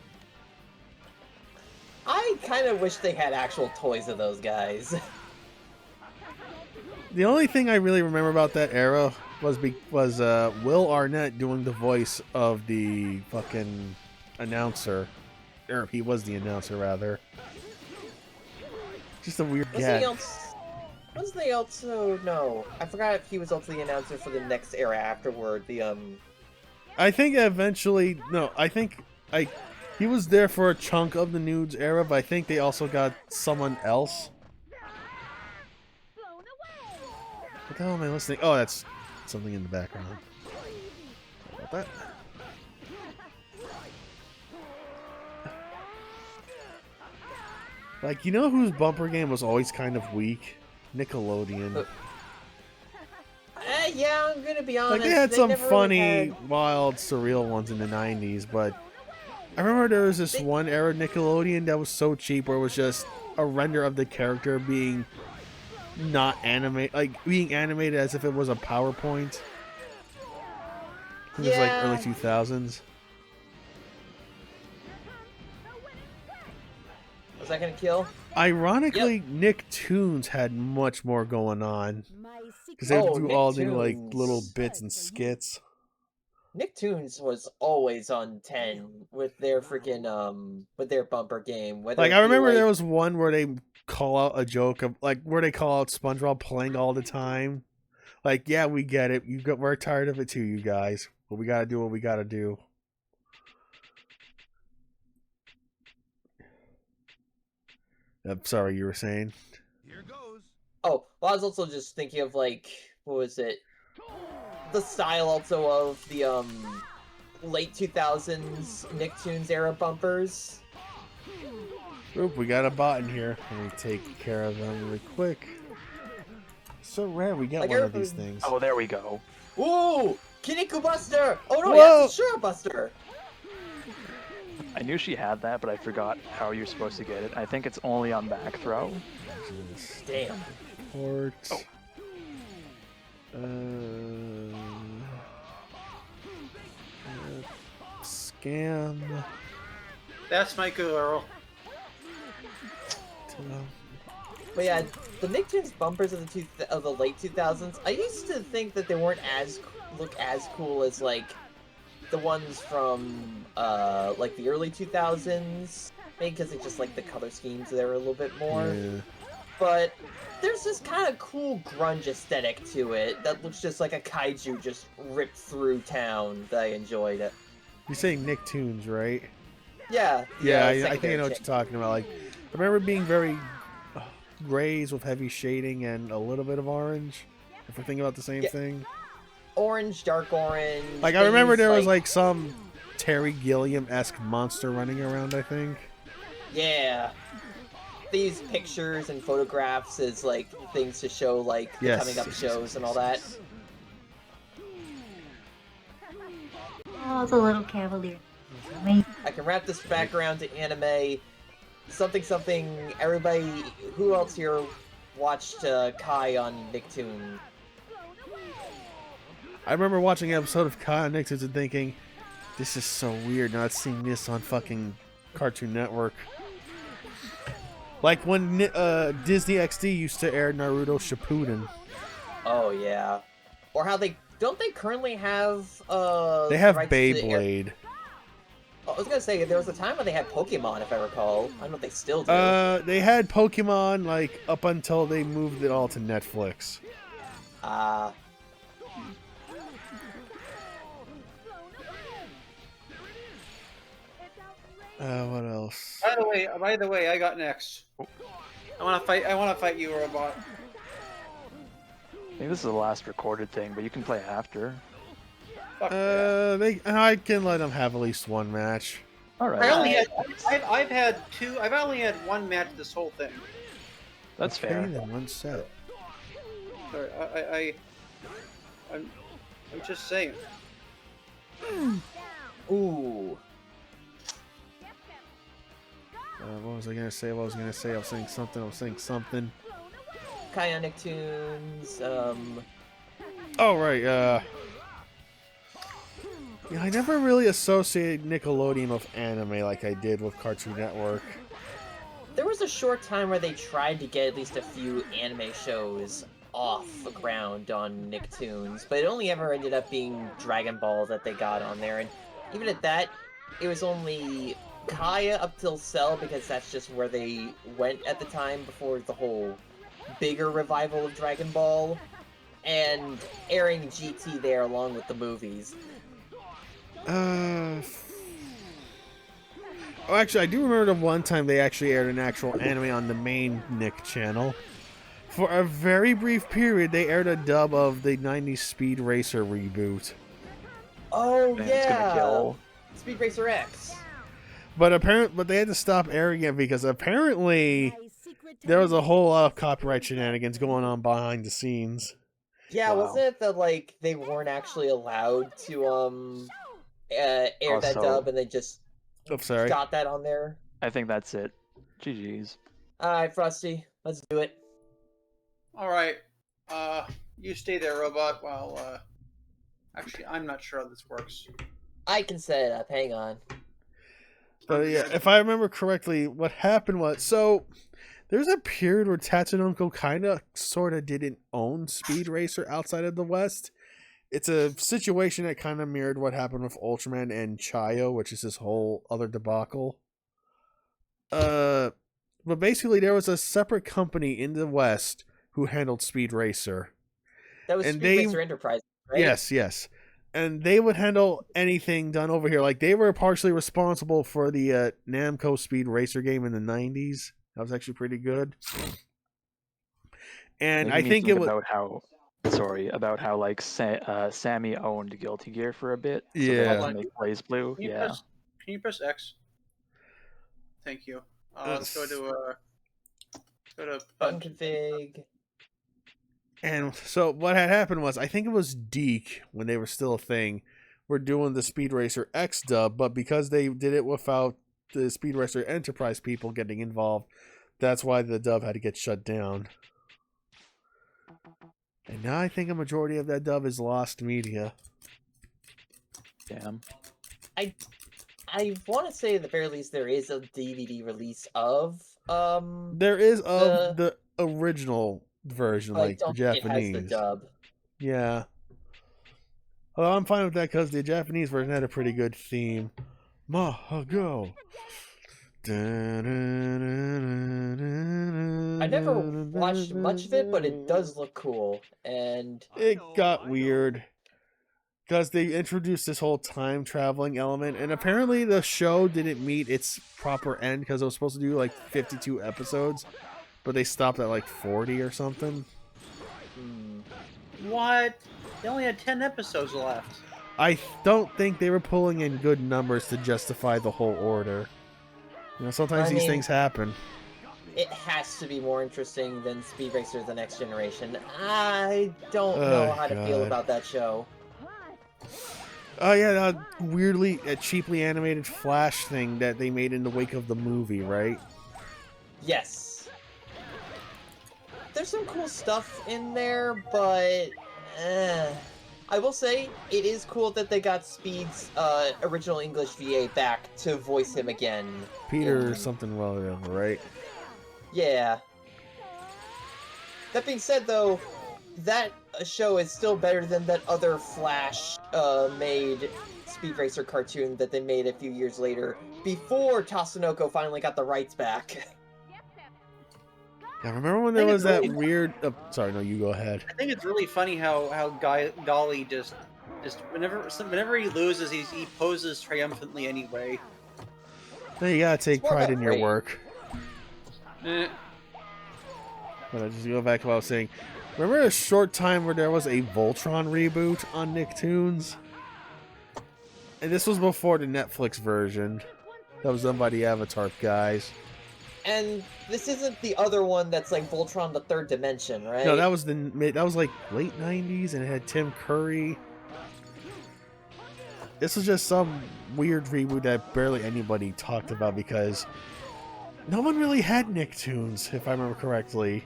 I kind of wish they had actual toys of those guys. The only thing I really remember about that era was Will Arnett doing the voice of the fucking announcer. Or he was the announcer, rather. Just a weird cat. Wasn't they also no? I forgot if he was also the announcer for the next era afterward. I think eventually, no, he was there for a chunk of the nudes era, but I think they also got someone else. What the hell am I listening? Oh, that's something in the background. Sorry about that. Like, you know whose bumper game was always kind of weak? Nickelodeon. Yeah, I'm gonna be honest. Like, they had some never really funny, had- wild, surreal ones in the 90s, but I remember there was this one era Nickelodeon that was so cheap where it was just a render of the character being not animate, like being animated as if it was a PowerPoint. It was like Yeah. early 2000s. Was that gonna kill? Ironically, Nicktoons had much more going on because they would do all the like Nicktoons. little bits and skits. Nicktoons was always on 10 with their freaking with their bumper game. Whether Like it I be, remember there like- was one where they call out a joke of like where they call out SpongeBob playing all the time. Like, yeah, we get it. We're tired of it too, you guys. But we gotta do what we gotta do. I'm sorry, you were saying. Oh, well, I was also just thinking of like what was it? The style also of the late 2000s Nicktoons era bumpers. Oop, we got a bot in here. Let me take care of them really quick. So rare we get Like, one of these everyone- things. Oh, there we go. Ooh, Kinniku Buster! Oh no, Whoa! that's a Shura Buster. I knew she had that, but I forgot how you're supposed to get it. I think it's only on back throw. Just Damn. port. Oh. Scam. That's my girl. But yeah, the Nicktoons bumpers of the late 2000s, I used to think that they weren't look as cool as like the ones from like the early 2000s. Maybe because it's just like the color schemes there a little bit more. Yeah. but there's this kind of cool grunge aesthetic to it that looks just like a kaiju just ripped through town that I enjoyed it. You're saying Nicktoons, right? Yeah. Yeah, I secondary think I know what chain. you're talking about. Like, I remember being very grays with heavy shading and a little bit of orange. If we're thinking about the same Yeah. thing. Orange, dark orange. Like, I remember there was like some Terry Gilliam-esque monster running around, I think. Yeah. These pictures and photographs as like things to show like the coming up shows and all that. Oh, the little cavalier. Amazing. I can wrap this back around to anime. Something. Everybody, who else here watched Kai on Nicktoon? I remember watching an episode of Kai on Nicktoons and thinking, this is so weird not seeing this on fucking Cartoon Network. Like when Disney XD used to air Naruto Shippuden. Oh yeah. Or how they don't they currently have They have rights to air- Beyblade. I was gonna say there was a time when they had Pokemon, if I recall. I don't know if they still do. They had Pokemon like up until they moved it all to Netflix. What else? By the way, I got next. I want to fight you, Robot. I think this is the last recorded thing, but you can play after. Fuck yeah. I can let them have at least one match. All right. I've only had one match this whole thing. That's Okay, fair. then one set. Sorry, I'm just saying. Ooh. What was I gonna say? I was saying something. Kai on Nicktoons. Oh right. Yeah, I never really associated Nickelodeon with anime like I did with Cartoon Network. There was a short time where they tried to get at least a few anime shows off the ground on Nicktoons, but it only ever ended up being Dragon Ball that they got on there, and even at that, it was only Kaya up till Cell because that's just where they went at the time before the whole bigger revival of Dragon Ball, and airing GT there along with the movies. Oh, actually, I do remember the one time they actually aired an actual anime on the main Nick channel. For a very brief period, they aired a dub of the 90s Speed Racer reboot. Oh Man, it's gonna yeah, kill. Speed Racer X. But they had to stop airing it because apparently there was a whole lot of copyright shenanigans going on behind the scenes. Yeah, Wow. wasn't it that like they weren't actually allowed to air that Also- dub and they just Oh, sorry. got that on there? I think that's it. GG's. Alright, Frosty, let's do it. All right. You stay there, Robot. While actually, I'm not sure how this works. I can set it up, hang on. But yeah, if I remember correctly, what happened was there's a period where Tatsunoko kind of sort of didn't own Speed Racer outside of the West. It's a situation that kind of mirrored what happened with Ultraman and Chayo, which is this whole other debacle. But basically, there was a separate company in the West who handled Speed Racer. That was And Speed they- Racer Enterprise, right? Yes. And they would handle anything done over here. Like, they were partially responsible for the Namco Speed Racer game in the 90s. That was actually pretty good. And I think it was... about how like Sammy owned Guilty Gear for a bit. So Yeah. they had to make Blaze Blue. Can you Yeah. press X? Thank you. Let's go to Button config. And so what had happened was, I think it was Deke, when they were still a thing, were doing the Speed Racer X dub, but because they did it without the Speed Racer Enterprise people getting involved, that's why the dub had to get shut down. And now I think a majority of that dub is lost media. Damn. I want to say at the very least there is a DVD release of There is of the original version, but I like the don't think it has Japanese. the dub. Yeah. Well, I'm fine with that because the Japanese version had a pretty good theme. Mahago. I never watched much of it, but it does look cool. And It got weird because they introduced this whole time traveling element, and apparently the show didn't meet its proper end because it was supposed to do like 52 episodes, but they stopped at like 40 or something. What? They only had 10 episodes left. I don't think they were pulling in good numbers to justify the whole order. You know, sometimes I these mean, things happen. it has to be more interesting than Speed Racer The Next Generation. I don't know how to feel God. about that show. Oh yeah, that weirdly, cheaply animated Flash thing that they made in the wake of the movie, right? Yes. There's some cool stuff in there, but I will say it is cool that they got Speed's original English VA back to voice him again. Peter something whatever, right? Yeah. That being said, though, that show is still better than that other Flash made Speed Racer cartoon that they made a few years later, before Tatsunoko finally got the rights back. Yeah, remember when there was that weird... Oh, sorry, no, you go ahead. I think it's really funny how Golly just whenever he loses, he poses triumphantly anyway. No, you gotta take more pride about in your Ray. work. But I just go back to what I was saying. Remember a short time where there was a Voltron reboot on Nicktoons? And this was before the Netflix version. That was done by the Avatar guys. And this isn't the other one that's like Voltron the Third Dimension, right? No, that was like late 90s and it had Tim Curry. This was just some weird reboot that barely anybody talked about because no one really had Nicktoons, if I remember correctly.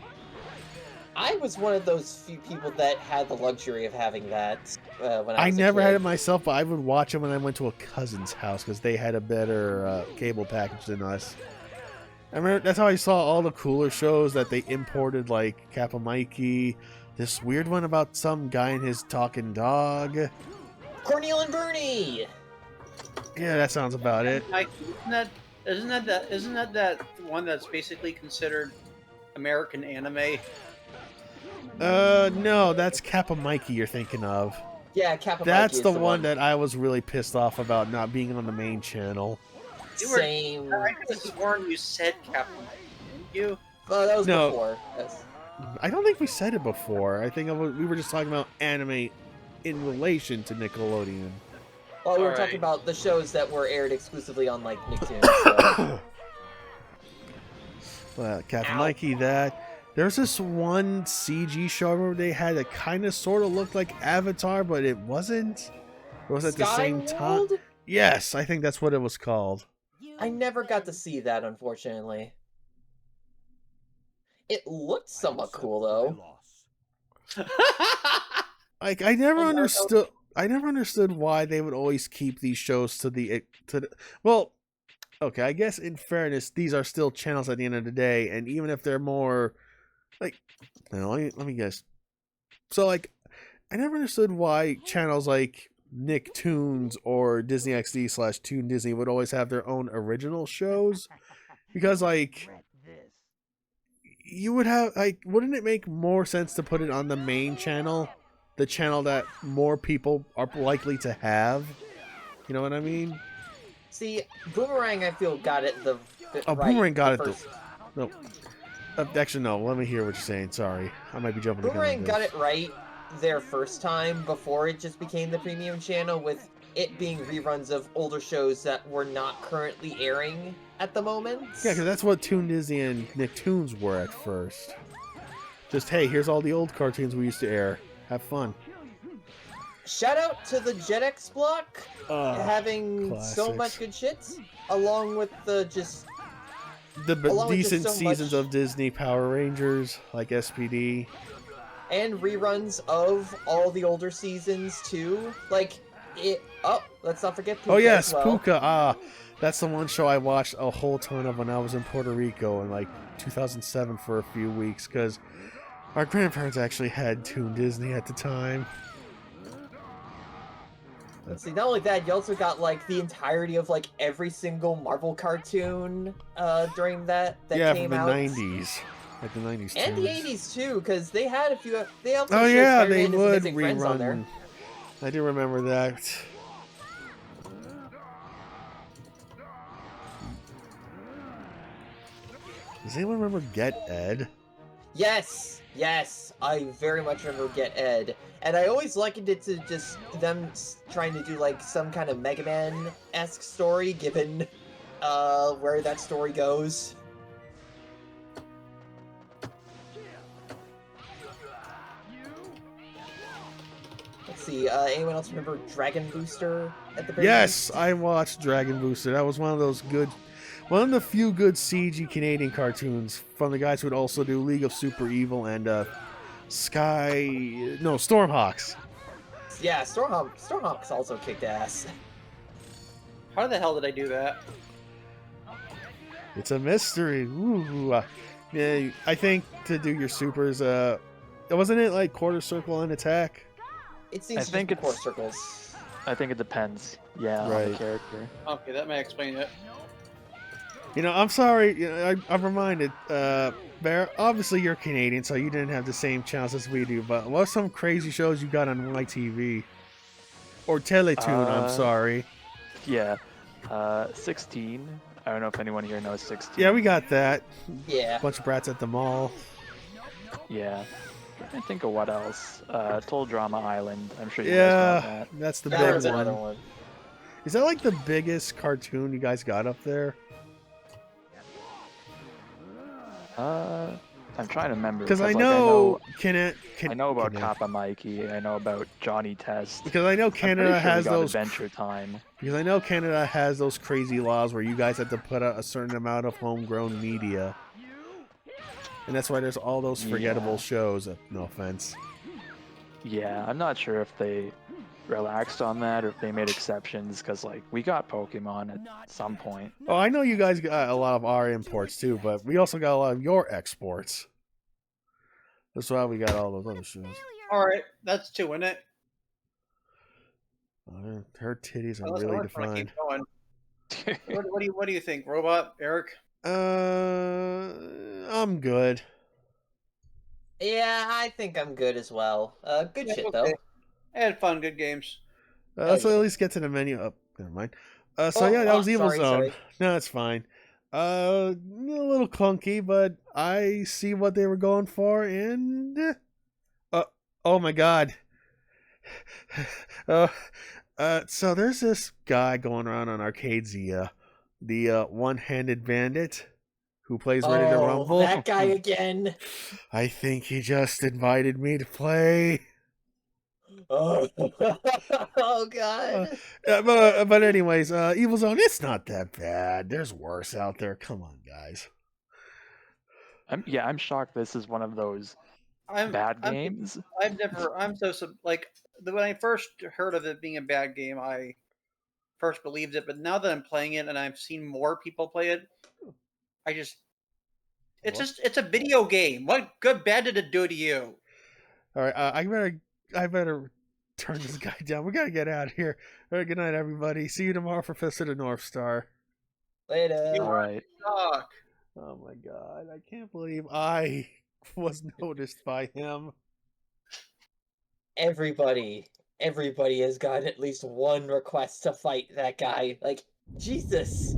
I was one of those few people that had the luxury of having that when I was I a never kid. had it myself, but I would watch it when I went to a cousin's house because they had a better cable package than us. I remember that's how I saw all the cooler shows that they imported, like Kappa Mikey, this weird one about some guy and his talking dog. Cornel and Bernie! Yeah, that sounds about it. Isn't that one that's basically considered American anime? No, that's Kappa Mikey you're thinking of. Yeah, Kappa That's Mikey the is one that I was really pissed off about not being on the main channel. Same. I could have sworn you said Captain America, didn't you? That was No. before. Yes. I don't think we said it before. I think we were just talking about anime in relation to Nickelodeon. Well, we were Alright. talking about the shows that were aired exclusively on, like, Nicktoons. Well, Captain Ow. Mikey, that. There's this one CG show where they had that kind of sort of looked like Avatar, but it wasn't. It was at the same time. Skyworld? Yes, I think that's what it was called. I never got to see that, unfortunately. It looked somewhat cool, though. Like I never And understood. I never understood why they would always keep these shows to the. Well, okay. I guess in fairness, these are still channels at the end of the day, and even if they're more, like, let me guess. So like, I never understood why channels like Nicktoons or Disney XD / Toon Disney would always have their own original shows, because like. You would have, like, wouldn't it make more sense to put it on the main channel? The channel that more people are likely to have? You know what I mean? See, Boomerang, I feel, got it the Oh, right Boomerang got it first. No. Actually, no. Let me hear what you're saying. Sorry. I might be jumping the gun on Boomerang got this. it right their first time before it just became the premium channel, with it being reruns of older shows that were not currently airing at the moment. Yeah, because that's what Toon Disney and Nicktoons were at first. Just, hey, here's all the old cartoons we used to air. Have fun. Shout out to the JetX block having so classics. much good shit, along with the just The along with just decent so seasons much- of Disney Power Rangers, like SPD. and reruns of all the older seasons too. Like it. Oh, let's not forget Puka Oh yes, as well. Puka. That's the one show I watched a whole ton of when I was in Puerto Rico in like 2007 for a few weeks because our grandparents actually had Toon Disney at the time. Let's see. Not only that, you also got like the entirety of like every single Marvel cartoon during that yeah, came from the out. 90s. Like the 90s And the tunes. 80s too, because they had a few. They also Oh showed yeah, Spider-Man they and His would Amazing Friends on there. rerun. I do remember that. Does anyone remember Get Ed? Yes, yes, I very much remember Get Ed, and I always likened it to just them trying to do like some kind of Mega Man-esque story, given where that story goes. Let's see, anyone else remember Dragon Booster at the very Yes, least? I watched Dragon Booster. That was one of those good, one of the few good CG Canadian cartoons from the guys who would also do League of Super Evil and Stormhawks. Yeah, Stormhawks also kicked ass. How the hell did I do that? It's a mystery. Ooh, yeah, I think to do your supers, wasn't it like quarter circle and attack? It seems I to think just be core it's- circles. I think it depends. Yeah, on Right. the character. Okay, that may explain it. You know, I'm sorry. You know, I'm reminded, Bear. Obviously, you're Canadian, so you didn't have the same chance as we do. But what are some crazy shows you got on YTV or Teletoon? I'm Uh, sorry. Yeah. 16. I don't know if anyone here knows 16. Yeah, we got that. Yeah. Bunch of brats at the mall. Yeah. I can't think of what else. Total Drama Island. I'm sure you guys Yeah, got that. that's the That big was another one. one. Is that like the biggest cartoon you guys got up there? I'm trying to remember. Because I like, know I know about Canada. Kappa Mikey. I know about Johnny Test. Because I know I'm pretty Canada sure we has got those. Adventure Time. Because I know Canada has those crazy laws where you guys have to put out a certain amount of homegrown media. And that's why there's all those forgettable Yeah. shows. No offense. Yeah, I'm not sure if they relaxed on that or if they made exceptions because like we got Pokemon at some point. Oh, I know you guys got a lot of our imports too, but we also got a lot of your exports. That's why we got all those other shows. All right, that's two, isn't it? Her titties are Unless really I'm gonna defined. keep going. What do you think, Robot, Eric? I'm good. Yeah, I think I'm good as well. Good Yeah, shit okay. though. I had fun, good games. Let's yeah. at least get to the menu. Oh, never mind. So Oh, yeah, that was Evil sorry, Zone. sorry. No, it's fine. A little clunky, but I see what they were going for, and oh my god. So there's this guy going around on arcades, the one-handed bandit who plays Ready to Rumble. That guy again. I think he just invited me to play. Oh, oh god. But anyways, Evil Zone, it's not that bad. There's worse out there. Come on, guys. I'm shocked this is one of those bad games. I'm like when I first heard of it being a bad game, I first believed it, but now that I'm playing it and I've seen more people play it, it's a video game. What good bad did it do to you? All right, I better turn this guy down. We gotta get out of here. All right, good night, everybody. See you tomorrow for Fist of the North Star. Later. All right. Fuck. Oh my god, I can't believe I was noticed by him. Everybody has got at least one request to fight that guy. Like, Jesus.